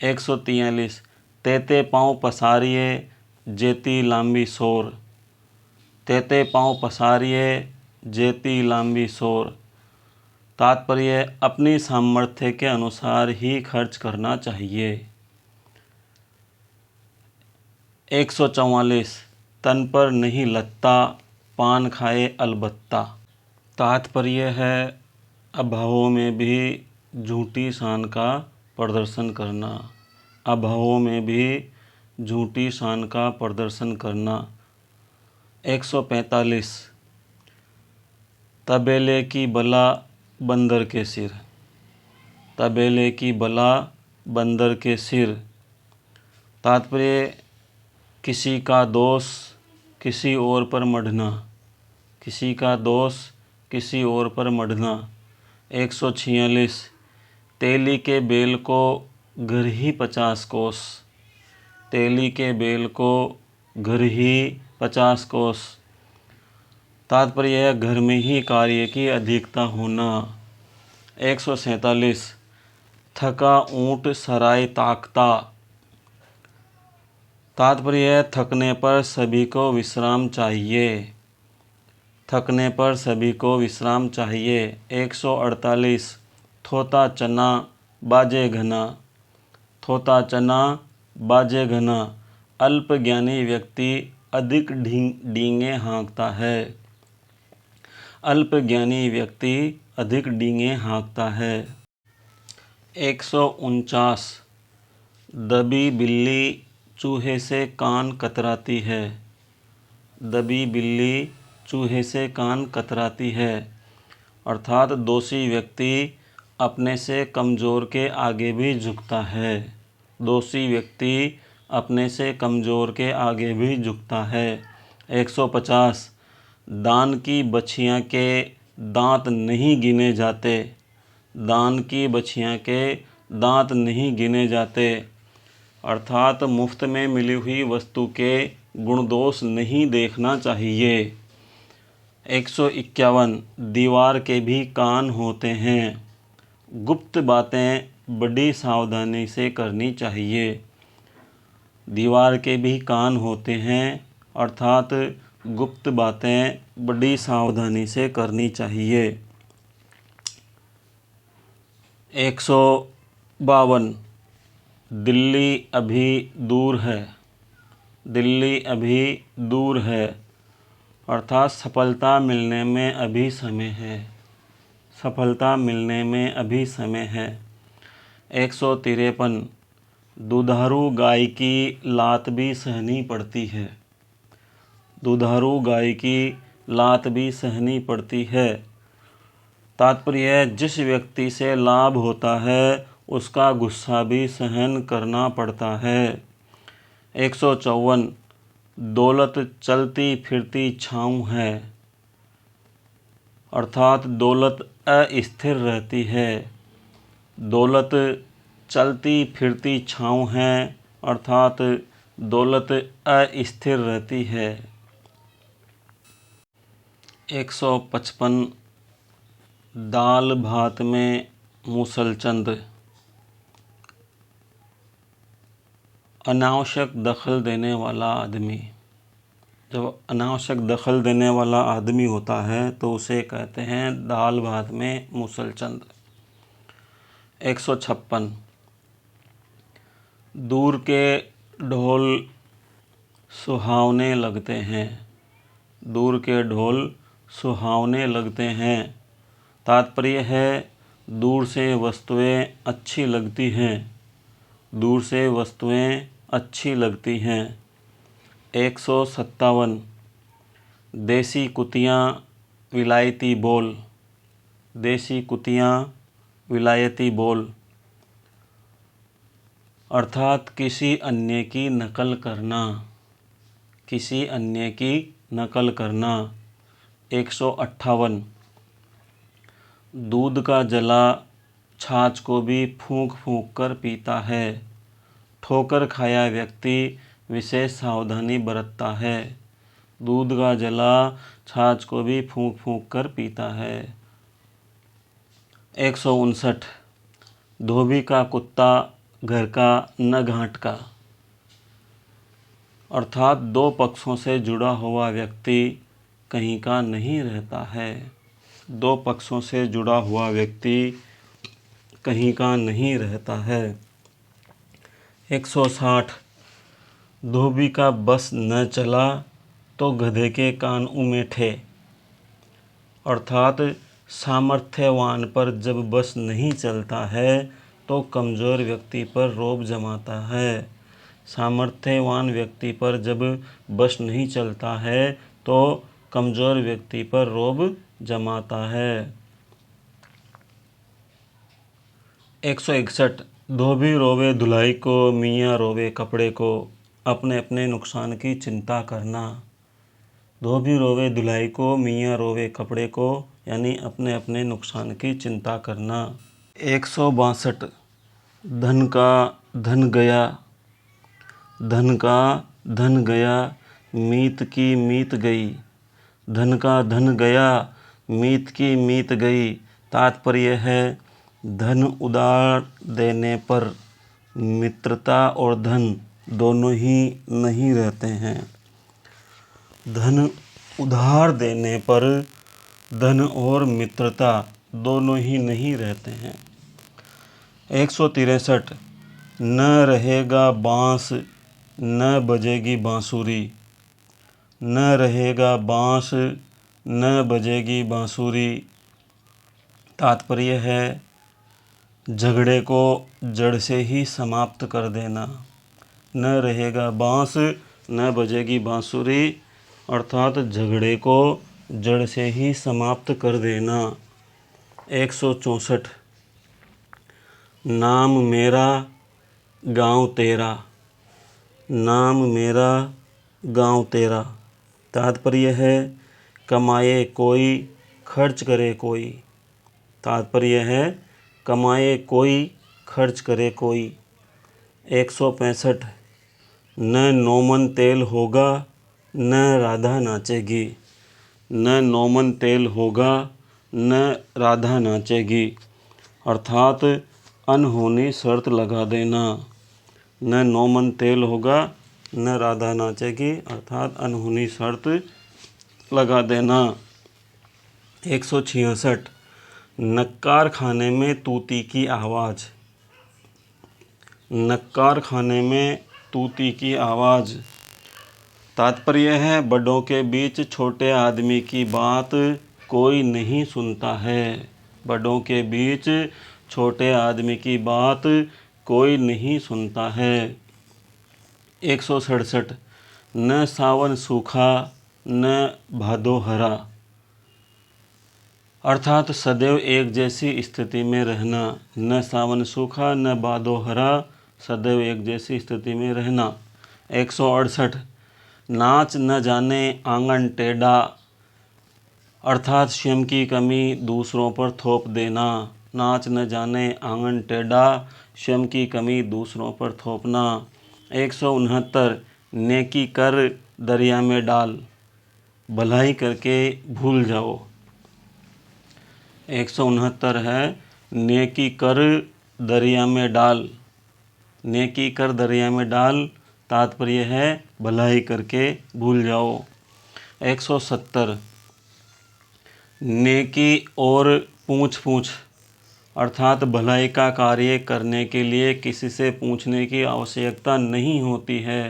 143 तेते पाँव पसारिए जेती लांबी सोर, तेते पाँव पसारिए जेती लांबी सोर। तात्पर्य अपनी सामर्थ्य के अनुसार ही खर्च करना चाहिए। 144 तन पर नहीं लत्ता पान खाए अलबत्ता। तात्पर्य है अभावों में भी झूठी शान का प्रदर्शन करना, अभावों में भी झूठी शान का प्रदर्शन करना। 145 तबेले की बला बंदर के सिर, तबेले की बला बंदर के सिर। तात्पर्य किसी का दोष किसी और पर मढ़ना, किसी का दोष किसी और पर मढ़ना। 146 तेली के बेल को घर ही 50 कोस, तेली के बेल को घर ही 50 कोस। तात्पर्य है घर में ही कार्य की अधिकता होना। 147 थका ऊँट सराय ताकता। तात्पर्य है थकने पर सभी को विश्राम चाहिए, थकने पर सभी को विश्राम चाहिए। 148 थोता चना बाजे घना, थोता चना बाजे घना। अल्प ज्ञानी व्यक्ति अधिक डींगे हाँकता है, अल्प ज्ञानी व्यक्ति अधिक डींगे हाँकता है। 149 दबी बिल्ली चूहे से कान कतराती है, दबी बिल्ली चूहे से कान कतराती है। अर्थात दोषी व्यक्ति अपने से कमज़ोर के आगे भी झुकता है, दोषी व्यक्ति अपने से कमज़ोर के आगे भी झुकता है। 150 दान की बछियाँ के दांत नहीं गिने जाते, दान की बछियाँ के दांत नहीं गिने जाते। अर्थात मुफ्त में मिली हुई वस्तु के गुण दोष नहीं देखना चाहिए। 151 दीवार के भी कान होते हैं, गुप्त बातें बड़ी सावधानी से करनी चाहिए। दीवार के भी कान होते हैं अर्थात गुप्त बातें बड़ी सावधानी से करनी चाहिए। 152 दिल्ली अभी दूर है, दिल्ली अभी दूर है। अर्थात सफलता मिलने में अभी समय है, सफलता मिलने में अभी समय है। 153 दुधारू गाय की लात भी सहनी पड़ती है, दुधारू गाय की लात भी सहनी पड़ती है। तात्पर्य है जिस व्यक्ति से लाभ होता है उसका गुस्सा भी सहन करना पड़ता है। 154 दौलत चलती फिरती छाँव है, अर्थात दौलत अस्थिर रहती है, दौलत चलती फिरती छाँव है अर्थात दौलत अस्थिर रहती है। 155 दाल भात में मूसलचंद, अनावश्यक दखल देने वाला आदमी। जब अनावश्यक दखल देने वाला आदमी होता है तो उसे कहते हैं दाल भात में मूसलचंद। 156 दूर के ढोल सुहावने लगते हैं, दूर के ढोल सुहावने लगते हैं। तात्पर्य है दूर से वस्तुएं अच्छी लगती हैं, दूर से वस्तुएं अच्छी लगती हैं। 157 देसी कुतिया विलायती बोल। देसी कुतिया विलायती बोल अर्थात किसी अन्य की नकल करना। किसी अन्य की नकल करना। 158 दूध का जला छाछ को भी फूंक फूंक कर पीता है। ठोकर खाया व्यक्ति विशेष सावधानी बरतता है। दूध का जला छाछ को भी फूंक फूंक कर पीता है। 159 धोबी का कुत्ता घर का न घाट का। अर्थात दो पक्षों से जुड़ा हुआ व्यक्ति कहीं का नहीं रहता है। दो पक्षों से जुड़ा हुआ व्यक्ति कहीं का नहीं रहता है। 160 धोबी का बस न चला तो गधे के कान उमेठे। अर्थात सामर्थ्यवान पर जब बस नहीं चलता है तो कमज़ोर व्यक्ति पर रौब जमाता है। सामर्थ्यवान व्यक्ति पर जब बस नहीं चलता है तो कमज़ोर व्यक्ति पर रौब जमाता है। 161 धोबी रोवे धुलाई को, मियाँ रोवे कपड़े को। अपने अपने नुकसान की चिंता करना। धोबी रोवे धुलाई को, मियाँ रोवे कपड़े को, यानी अपने अपने नुकसान की चिंता करना। 162 धन का धन गया। धन का धन गया, मीत की मीत गई। धन का धन गया, मीत की मीत गई। तात्पर्य है धन उधार देने पर मित्रता और धन दोनों ही नहीं रहते हैं। धन उधार देने पर धन और मित्रता दोनों ही नहीं रहते हैं। 163 न रहेगा बाँस न बजेगी बांसुरी। न रहेगा बाँस न बजेगी बांसुरी। तात्पर्य है झगड़े को जड़ से ही समाप्त कर देना। न रहेगा बाँस न बजेगी बांसुरी अर्थात झगड़े को जड़ से ही समाप्त कर देना। 164 नाम मेरा गाँव तेरा। नाम मेरा गाँव तेरा। तात्पर्य है कमाए कोई खर्च करे कोई। तात्पर्य है कमाए कोई खर्च करे कोई। 165 न नौमन तेल होगा न राधा नाचेगी। न नौमन तेल होगा न राधा नाचेगी अर्थात अनहोनी शर्त लगा देना। न नौमन तेल होगा न राधा नाचेगी अर्थात अनहोनी शर्त लगा देना। 166 नक्कार खाने में तूती की आवाज़। नक्कार खाने में तूती की आवाज़। तात्पर्य है बड़ों के बीच छोटे आदमी की बात कोई नहीं सुनता है। बड़ों के बीच छोटे आदमी की बात कोई नहीं सुनता है। 167 न सावन सूखा न भादो हरा। अर्थात सदैव एक जैसी स्थिति में रहना। न सावन सूखा न भादो हरा, सदैव एक जैसी स्थिति में रहना। 168 नाच न जाने आंगन टेढ़ा। अर्थात स्वयं की कमी दूसरों पर थोप देना। नाच न जाने आंगन टेढ़ा, स्वयं की कमी दूसरों पर थोपना। 169 नेकी कर दरिया में डाल, भलाई करके भूल जाओ। 169 है नेकी कर दरिया में डाल। नेकी कर दरिया में डाल तात्पर्य है भलाई करके भूल जाओ। 170 नेकी और पूछ पूछ। अर्थात भलाई का कार्य करने के लिए किसी से पूछने की आवश्यकता नहीं होती है।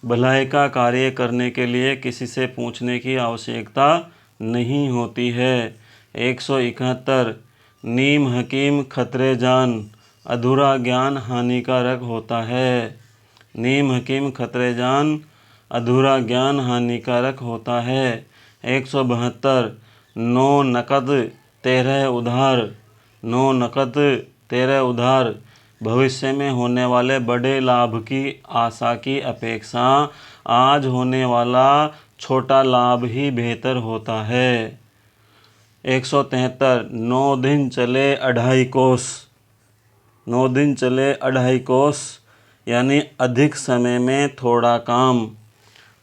भलाई का कार्य करने के लिए किसी से पूछने की आवश्यकता नहीं होती है। 171 नीम हकीम खतरे जान। अधूरा ज्ञान हानिकारक होता है। नीम हकीम खतरे जान, अधूरा ज्ञान हानिकारक होता है। 172 नो नकद 13 उधार, नो नकद 13 उधार। भविष्य में होने वाले बड़े लाभ की आशा की अपेक्षा आज होने वाला छोटा लाभ ही बेहतर होता है। 173 9 दिन चले 2.5 कोस, 9 दिन चले 2.5 कोस यानी अधिक समय में थोड़ा काम,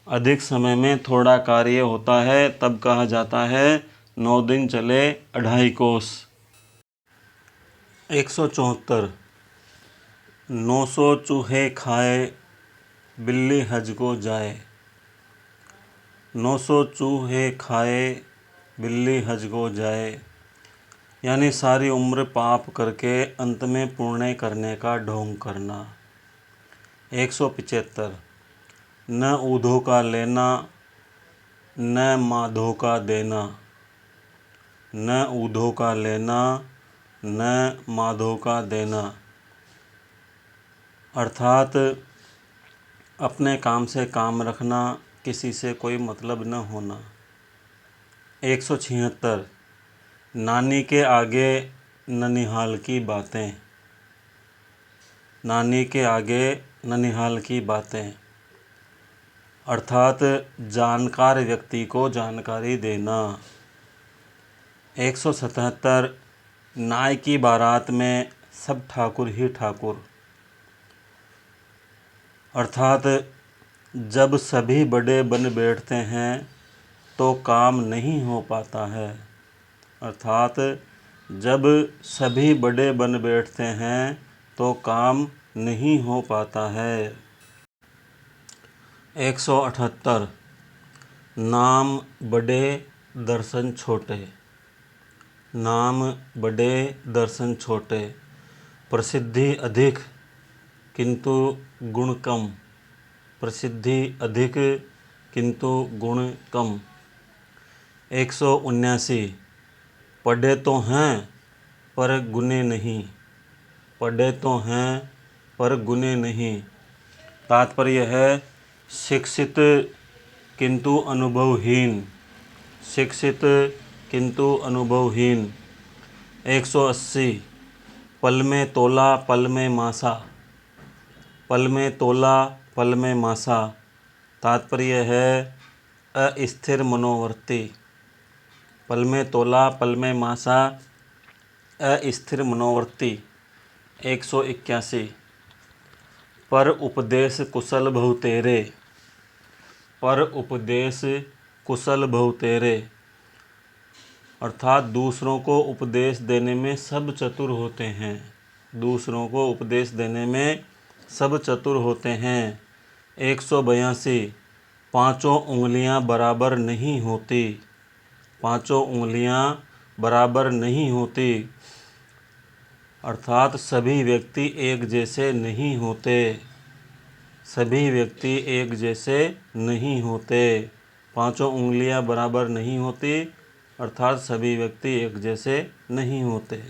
अधिक समय में थोड़ा कार्य होता है तब कहा जाता है 9 दिन चले 2.5 कोस। 174 900 चूहे खाए बिल्ली हज को जाए, 900 चूहे खाए बिल्ली हज को जाए यानी सारी उम्र पाप करके अंत में पुण्य करने का ढोंग करना। 175 न ऊधो का लेना न माधो का देना, न ऊधो का लेना न माधो का देना अर्थात अपने काम से काम रखना, किसी से कोई मतलब न होना। 176 नानी के आगे ननिहाल की बातें, नानी के आगे ननिहाल की बातें अर्थात जानकार व्यक्ति को जानकारी देना। 177 नाई की बारात में सब ठाकुर ही ठाकुर अर्थात जब सभी बड़े बन बैठते हैं तो काम नहीं हो पाता है, अर्थात जब सभी बड़े बन बैठते हैं तो काम नहीं हो पाता है। 178 नाम बड़े दर्शन छोटे, नाम बड़े दर्शन छोटे। प्रसिद्धि अधिक किंतु गुण कम, प्रसिद्धि अधिक किंतु गुण कम। 179 पढ़े तो हैं पर गुने नहीं, पढ़े तो हैं पर गुने नहीं। तात्पर्य है शिक्षित किंतु अनुभवहीन, शिक्षित किंतु अनुभवहीन। 180 पल में तोला पल में मासा, पल में तोला पल में मासा। तात्पर्य है अस्थिर मनोवर्ती, पल में तोला पल में मासा अस्थिर मनोवर्ती। 181 पर उपदेश कुशल बहु तेरे, पर उपदेश कुशल बहु तेरे अर्थात दूसरों को उपदेश देने में सब चतुर होते हैं, दूसरों को उपदेश देने में सब चतुर होते हैं। 182 पांचों उंगलियां बराबर नहीं होती, पांचों उंगलियां बराबर नहीं होती अर्थात सभी व्यक्ति एक जैसे नहीं होते, सभी व्यक्ति एक जैसे नहीं होते। पांचों उंगलियां बराबर नहीं होती अर्थात सभी व्यक्ति एक जैसे नहीं होते।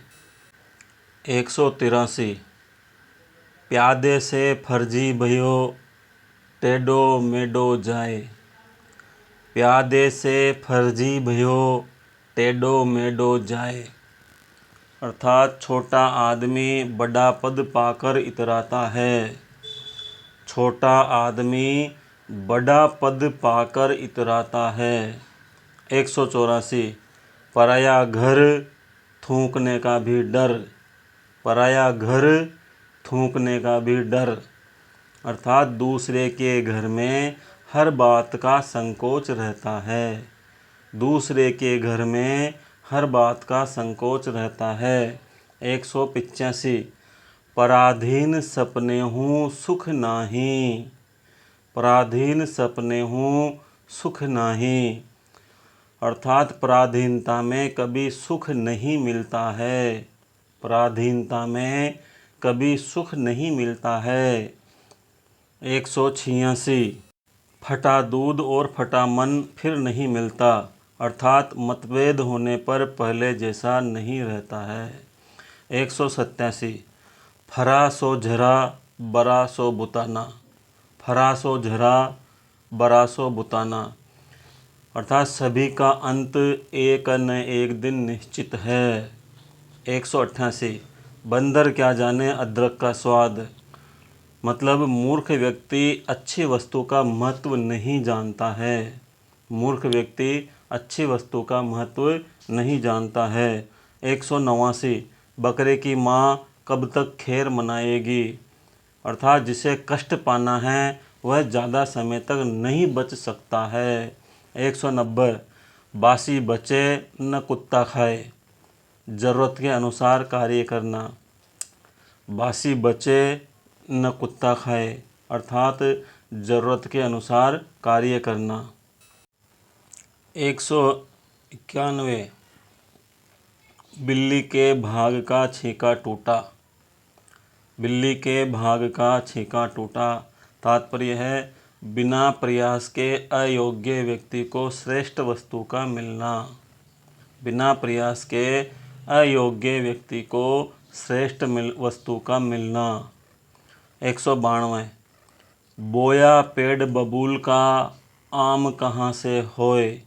183 प्यादे से फर्जी भयो टेढ़ो मेढ़ो जाए, प्यादे से फर्जी भयो टेढ़ो मेढ़ो जाए अर्थात छोटा आदमी बड़ा पद पाकर इतराता है, छोटा आदमी बड़ा पद पाकर इतराता है। 184 पराया घर थूकने का भी डर, पराया घर थूकने का भी डर अर्थात दूसरे के घर में हर बात का संकोच रहता है, दूसरे के घर में हर बात का संकोच रहता है। 185 पराधीन सपने हूँ सुख नाही, पराधीन सपने हूँ सुख नाही अर्थात पराधीनता में कभी सुख नहीं मिलता है, पराधीनता में कभी सुख नहीं मिलता है। 186 फटा दूध और फटा मन फिर नहीं मिलता अर्थात मतभेद होने पर पहले जैसा नहीं रहता है। 187 फरा सो झरा बरा सो बुताना, फरा सो झरा बरा सो बुताना, अर्थात सभी का अंत एक न एक दिन निश्चित है। 188 बंदर क्या जाने अदरक का स्वाद, मतलब मूर्ख व्यक्ति अच्छी वस्तु का महत्व नहीं जानता है। मूर्ख व्यक्ति अच्छी वस्तु का महत्व नहीं जानता है। 189 बकरे की माँ कब तक खैर मनाएगी, अर्थात जिसे कष्ट पाना है वह ज़्यादा समय तक नहीं बच सकता है। 190 बासी बचे न कुत्ता खाए, ज़रूरत के अनुसार कार्य करना, बासी बचे न कुत्ता खाए, अर्थात ज़रूरत के अनुसार कार्य करना। 191 बिल्ली के भाग का छींका टूटा, बिल्ली के भाग का छींका टूटा, तात्पर्य है बिना प्रयास के अयोग्य व्यक्ति को श्रेष्ठ वस्तु का मिलना, बिना प्रयास के अयोग्य व्यक्ति को श्रेष्ठ वस्तु का मिलना। 192 बोया पेड़ बबूल का आम कहाँ से होए,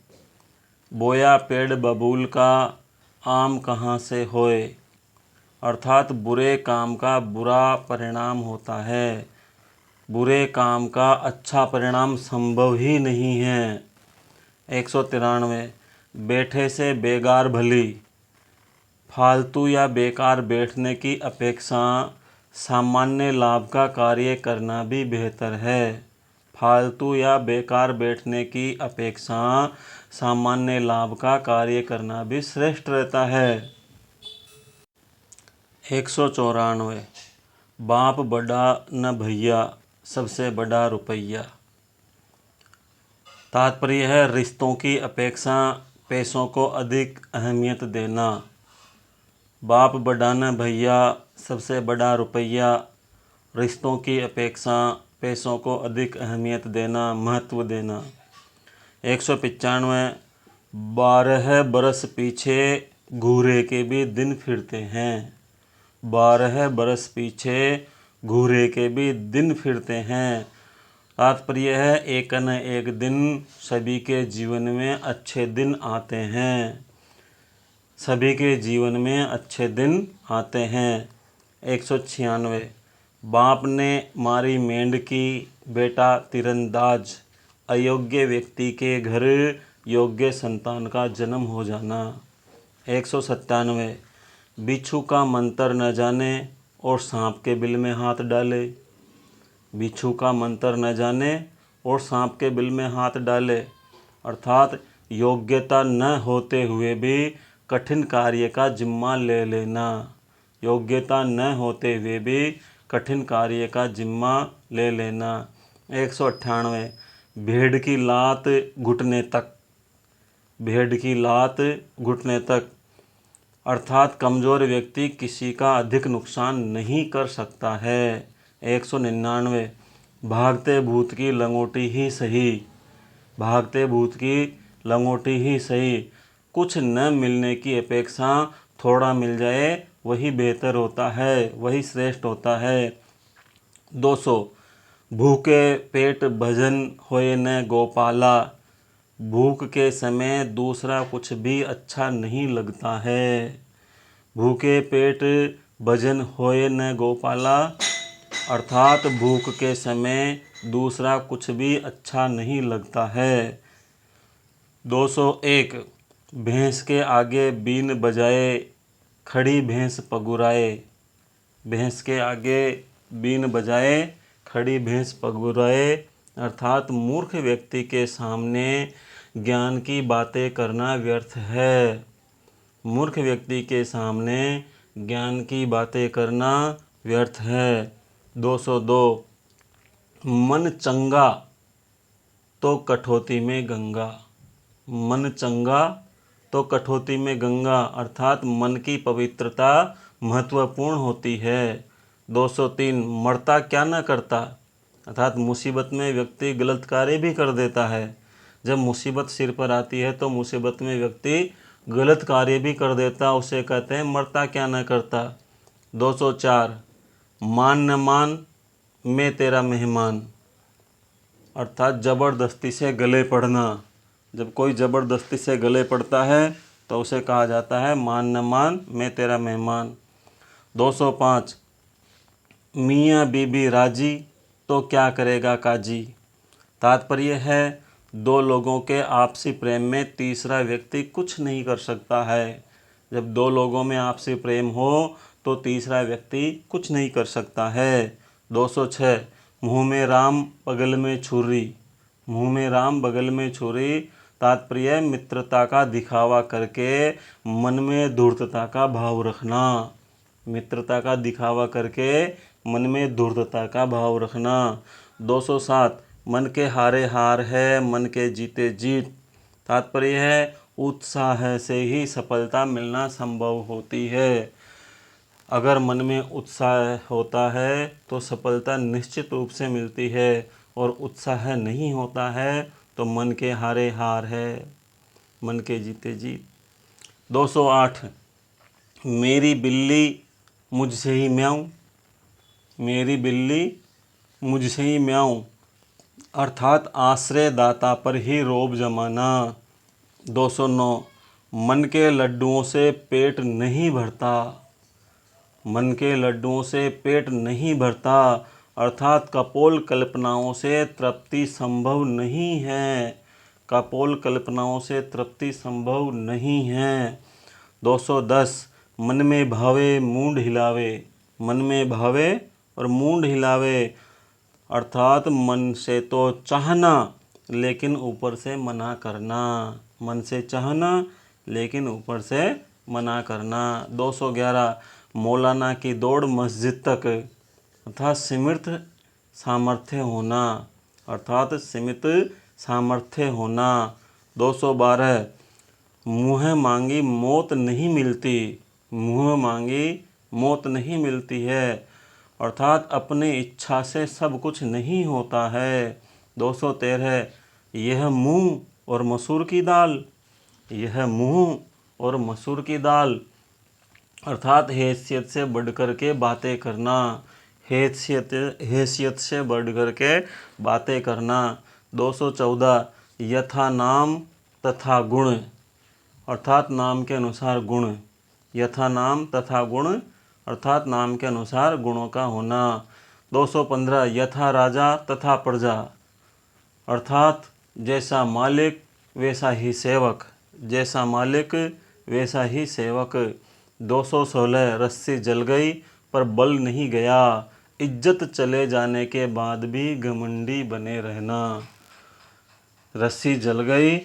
बोया पेड़ बबूल का आम कहाँ से होए, अर्थात बुरे काम का बुरा परिणाम होता है, बुरे काम का अच्छा परिणाम संभव ही नहीं है। 193 बैठे से बेगार भली, फालतू या बेकार बैठने की अपेक्षा सामान्य लाभ का कार्य करना भी बेहतर है। फालतू या बेकार बैठने की अपेक्षा सामान्य लाभ का कार्य करना भी श्रेष्ठ रहता है। 194 बाप बड़ा न भैया सबसे बड़ा रुपया, तात्पर्य है रिश्तों की अपेक्षा पैसों को अधिक अहमियत देना। बाप बड़ा न भैया सबसे बड़ा रुपया, रिश्तों की अपेक्षा पैसों को अधिक अहमियत देना, महत्व देना। 195 12 बरस पीछे घूरे के भी दिन फिरते हैं, 12 बरस पीछे घूरे के भी दिन फिरते हैं, तात्पर्य है एक न एक दिन सभी के जीवन में अच्छे दिन आते हैं, सभी के जीवन में अच्छे दिन आते हैं। 196 बाप ने मारी मेंढकी बेटा तीरंदाज, अयोग्य व्यक्ति के घर योग्य संतान का जन्म हो जाना। 197 बिच्छू का मंत्र न जाने और सांप के बिल में हाथ डाले, बिच्छू का मंत्र न जाने और सांप के बिल में हाथ डाले, अर्थात योग्यता न होते हुए भी कठिन कार्य का जिम्मा ले लेना, योग्यता न होते हुए भी कठिन कार्य का जिम्मा ले लेना। 198 भेड़ की लात घुटने तक, भेड़ की लात घुटने तक, अर्थात कमज़ोर व्यक्ति किसी का अधिक नुकसान नहीं कर सकता है। 199 भागते भूत की लंगोटी ही सही, भागते भूत की लंगोटी ही सही, कुछ न मिलने की अपेक्षा थोड़ा मिल जाए वही बेहतर होता है, वही श्रेष्ठ होता है। 200 भूखे पेट भजन होए न गोपाला, भूख के समय दूसरा कुछ भी अच्छा नहीं लगता है, भूखे पेट भजन होए न गोपाला, अर्थात भूख के समय दूसरा कुछ भी अच्छा नहीं लगता है। 201 भैंस के आगे बीन बजाए खड़ी भैंस पगुराए, भैंस के आगे बीन बजाए खड़ी भैंस पगुराए, अर्थात मूर्ख व्यक्ति के सामने ज्ञान की बातें करना व्यर्थ है, मूर्ख व्यक्ति के सामने ज्ञान की बातें करना व्यर्थ है। 202 मन चंगा तो कठौती में गंगा, मन चंगा तो कठौती में गंगा, अर्थात मन की पवित्रता महत्वपूर्ण होती है। 203 मरता क्या न करता, अर्थात मुसीबत में व्यक्ति गलत कार्य भी कर देता है, जब मुसीबत सिर पर आती है तो मुसीबत में व्यक्ति गलत कार्य भी कर देता, उसे कहते हैं मरता क्या न करता। 204 मान न मान मैं तेरा मेहमान, अर्थात ज़बरदस्ती से गले पड़ना। जब कोई ज़बरदस्ती से गले पड़ता है तो उसे कहा जाता है मान न मान मैं तेरा मेहमान। 205 मियाँ बीबी राजी तो क्या करेगा काजी। तात्पर्य है दो लोगों के आपसी प्रेम में तीसरा व्यक्ति कुछ नहीं कर सकता है। जब दो लोगों में आपसी प्रेम हो तो तीसरा व्यक्ति कुछ नहीं कर सकता है। 206 मुँह में राम बगल में छुरी। मुँह में राम बगल में छुरी, तात्पर्य मित्रता का दिखावा करके मन में धूर्तता का भाव रखना। मित्रता का दिखावा करके मन में धूर्तता का भाव रखना। 207 मन के हारे हार है, मन के जीते जीत। तात्पर्य है उत्साह से ही सफलता मिलना संभव होती है। अगर मन में उत्साह होता है तो सफलता निश्चित रूप से मिलती है, और उत्साह नहीं होता है तो मन के हारे हार है, मन के जीते जीत। 208 मेरी बिल्ली मुझसे ही म्याऊं। मेरी बिल्ली मुझसे ही म्याऊं, अर्थात आश्रयदाता पर ही रौब जमाना। 209 मन के लड्डुओं से पेट नहीं भरता। मन के लड्डुओं से पेट नहीं भरता, अर्थात कपोल कल्पनाओं से तृप्ति संभव नहीं है। कपोल कल्पनाओं से तृप्ति संभव नहीं है। 210 मन में भावे मूंड हिलावे। मन में भावे और मूंड हिलावे, अर्थात मन से तो चाहना लेकिन ऊपर से मना करना। मन से चाहना लेकिन ऊपर से मना करना। 211 मौलाना की दौड़ मस्जिद तक, अर्थात सीमित सामर्थ्य होना। अर्थात सीमित सामर्थ्य होना। 212 मुँह मांगी मौत नहीं मिलती। मुँह मांगी मौत नहीं मिलती है, अर्थात अपनी इच्छा से सब कुछ नहीं होता है। 213 यह मूंग और मसूर की दाल। यह मूंग और मसूर की दाल, अर्थात हैसियत से बढ़कर के बातें करना। हैसियत से बढ़कर के बातें करना। 214 यथा नाम तथा गुण, अर्थात नाम के अनुसार गुण। यथा नाम तथा गुण, अर्थात नाम के अनुसार गुणों का होना। 215 यथा राजा तथा प्रजा, अर्थात जैसा मालिक वैसा ही सेवक। जैसा मालिक वैसा ही सेवक। 216 रस्सी जल गई पर बल नहीं गया। इज्जत चले जाने के बाद भी घमंडी बने रहना। रस्सी जल गई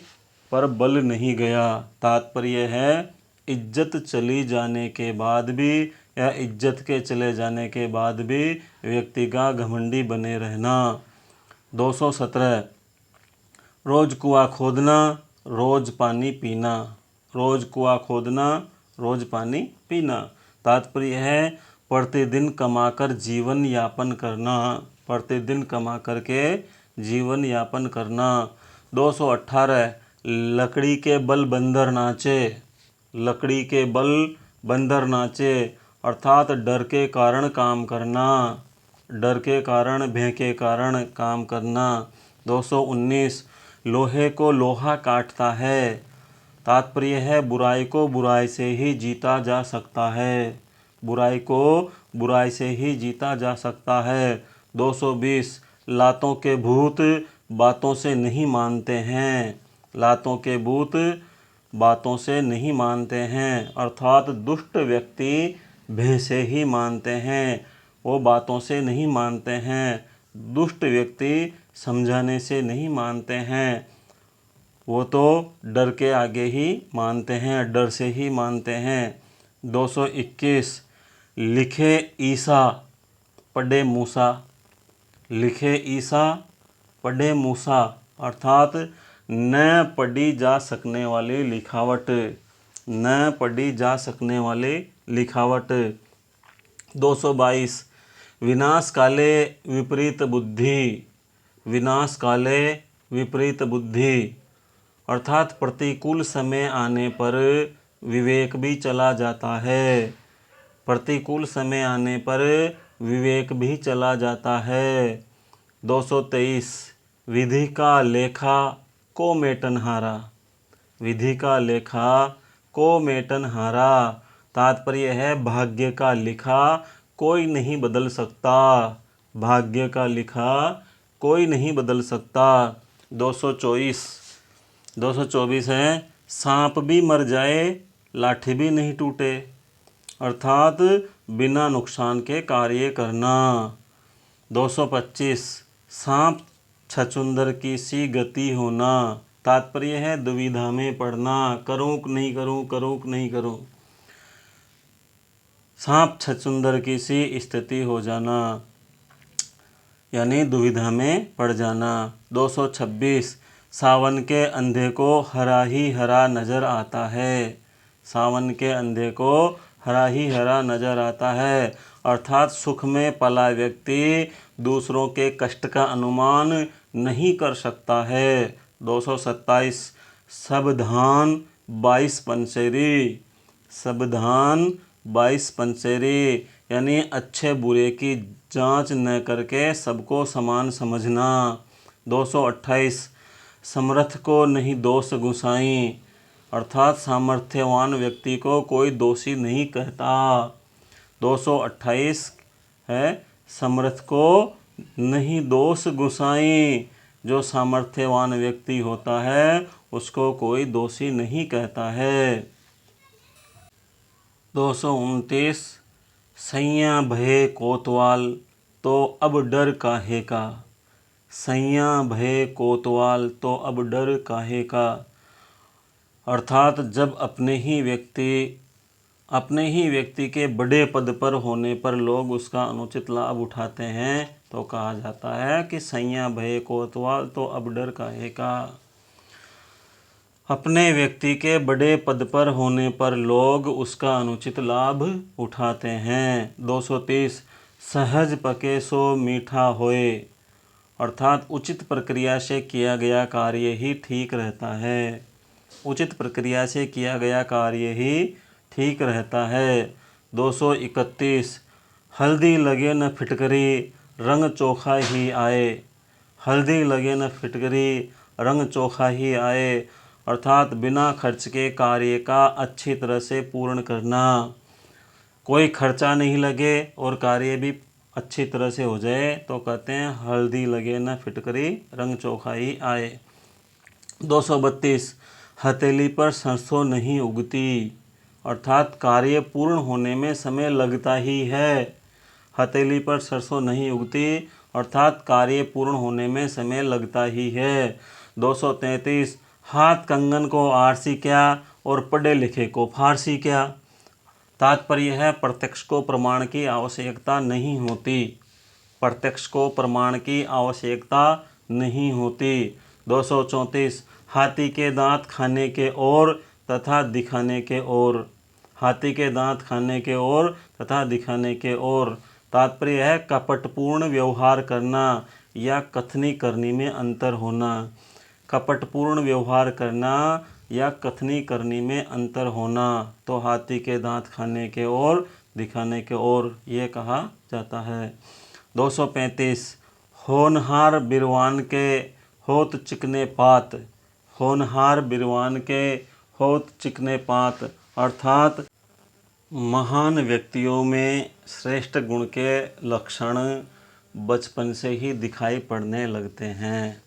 पर बल नहीं गया, तात्पर्य है इज्जत चली जाने के बाद भी या इज्जत के चले जाने के बाद भी व्यक्ति का घमंडी बने रहना। 217 रोज कुआं खोदना रोज पानी पीना। रोज कुआं खोदना रोज पानी पीना, तात्पर्य है प्रतिदिन कमाकर जीवन यापन करना। प्रतिदिन कमा करके जीवन यापन करना। 218 लकड़ी के बल बंदर नाचे। लकड़ी के बल बंदर नाचे, अर्थात डर के कारण काम करना। डर के कारण, भय के कारण काम करना। 219 लोहे को लोहा काटता है, तात्पर्य है बुराई को बुराई से ही जीता जा सकता है। बुराई को बुराई से ही जीता जा सकता है। 220 लातों के भूत बातों से नहीं मानते हैं। लातों के भूत बातों से नहीं मानते हैं, अर्थात दुष्ट व्यक्ति भय से ही मानते हैं, वो बातों से नहीं मानते हैं। दुष्ट व्यक्ति समझाने से नहीं मानते हैं, वो तो डर के आगे ही मानते हैं, डर से ही मानते हैं। 221 लिखे ईसा पढ़े मूसा। लिखे ईसा पढ़े मूसा, अर्थात न पढ़ी जा सकने वाली लिखावट। न पढ़ी जा सकने वाली लिखावट। 222 विनाश काले विपरीत बुद्धि। विनाश काले विपरीत बुद्धि, अर्थात प्रतिकूल समय आने पर विवेक भी चला जाता है। प्रतिकूल समय आने पर विवेक भी चला जाता है। 223 विधि का लेखा को मेटनहारा। विधि का लेखा को मेटनहारा, तात्पर्य है भाग्य का लिखा कोई नहीं बदल सकता। भाग्य का लिखा कोई नहीं बदल सकता। 224 है सांप भी मर जाए लाठी भी नहीं टूटे, अर्थात बिना नुकसान के कार्य करना। 225 सांप छछूंदर की सी गति होना, तात्पर्य है दुविधा में पड़ना, करूं कि नहीं करूं, करूं कि नहीं करूं। सांप छछूंदर की सी स्थिति हो जाना, यानी दुविधा में पड़ जाना। 226 सावन के अंधे को हरा ही हरा नजर आता है। सावन के अंधे को हरा ही हरा नजर आता है, अर्थात सुख में पला व्यक्ति दूसरों के कष्ट का अनुमान नहीं कर सकता है। 227 सब धान 22 पंसेरी। सब धान 22 पंसेरी, यानी अच्छे बुरे की जांच न करके सबको समान समझना। 228 समर्थ को नहीं दोष गुसाई, अर्थात सामर्थ्यवान व्यक्ति को कोई दोषी नहीं कहता। 228 है समर्थ को नहीं दोष गुसाई, जो सामर्थ्यवान व्यक्ति होता है उसको कोई दोषी नहीं कहता है। 229 सैया भये कोतवाल तो अब डर काहे का। सैया भये कोतवाल तो अब डर काहे का, अर्थात जब अपने ही व्यक्ति के बड़े पद पर होने पर लोग उसका अनुचित लाभ उठाते हैं तो कहा जाता है कि सैया भये कोतवाल तो अब डर काहे का। अपने व्यक्ति के बड़े पद पर होने पर लोग उसका अनुचित लाभ उठाते हैं। 230 सहज पके सो मीठा होए, अर्थात उचित प्रक्रिया से किया गया कार्य ही ठीक रहता है। उचित प्रक्रिया से किया गया कार्य ही ठीक रहता है। 231 हल्दी लगे न फिटकरी रंग चोखा ही आए। हल्दी लगे न फिटकरी रंग चोखा ही आए, अर्थात बिना खर्च के कार्य का अच्छी तरह से पूर्ण करना। कोई खर्चा नहीं लगे और कार्य भी अच्छी तरह से हो जाए तो कहते हैं हल्दी लगे न फिटकरी रंग चोखा ही आए। 232 हथेली पर सरसों नहीं उगती, अर्थात कार्य पूर्ण होने में समय लगता ही है। हथेली पर सरसों नहीं उगती, अर्थात कार्य पूर्ण होने में समय लगता ही है। 233 हाथ कंगन को आरसी क्या और पढ़े लिखे को फारसी क्या, तात्पर्य है प्रत्यक्ष को प्रमाण की आवश्यकता नहीं होती। प्रत्यक्ष को प्रमाण की आवश्यकता नहीं होती। 234 हाथी के दांत खाने के ओर तथा दिखाने के ओर। हाथी के दांत खाने के ओर तथा दिखाने के ओर, तात्पर्य है कपटपूर्ण व्यवहार करना या कथनी करनी में अंतर होना। कपटपूर्ण व्यवहार करना या कथनी करनी में अंतर होना, तो हाथी के दांत खाने के ओर दिखाने के ओर ये कहा जाता है। 235 होनहार बिरवान के होत चिकने पात। होनहार बिरवान के होत चिकने पात, अर्थात महान व्यक्तियों में श्रेष्ठ गुण के लक्षण बचपन से ही दिखाई पड़ने लगते हैं।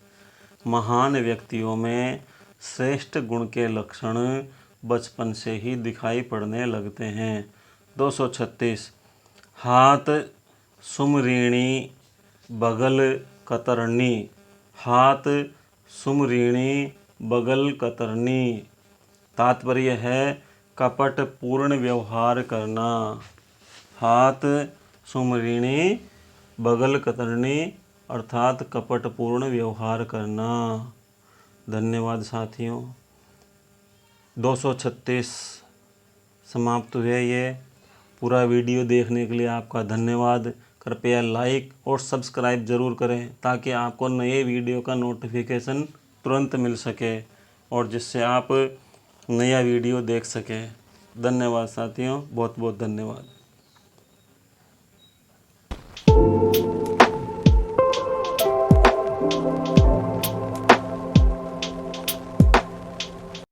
महान व्यक्तियों में श्रेष्ठ गुण के लक्षण बचपन से ही दिखाई पड़ने लगते हैं। 236 हाथ सुमरीणी बगल कतरनी। हाथ सुमरीणी बगल कतरनी, तात्पर्य है कपट पूर्ण व्यवहार करना। हाथ सुमरीणी बगल कतरनी, अर्थात कपटपूर्ण व्यवहार करना। धन्यवाद साथियों। 236 समाप्त हुए ये। पूरा वीडियो देखने के लिए आपका धन्यवाद। कृपया लाइक और सब्सक्राइब ज़रूर करें ताकि आपको नए वीडियो का नोटिफिकेशन तुरंत मिल सके और जिससे आप नया वीडियो देख सकें। धन्यवाद साथियों, बहुत बहुत धन्यवाद।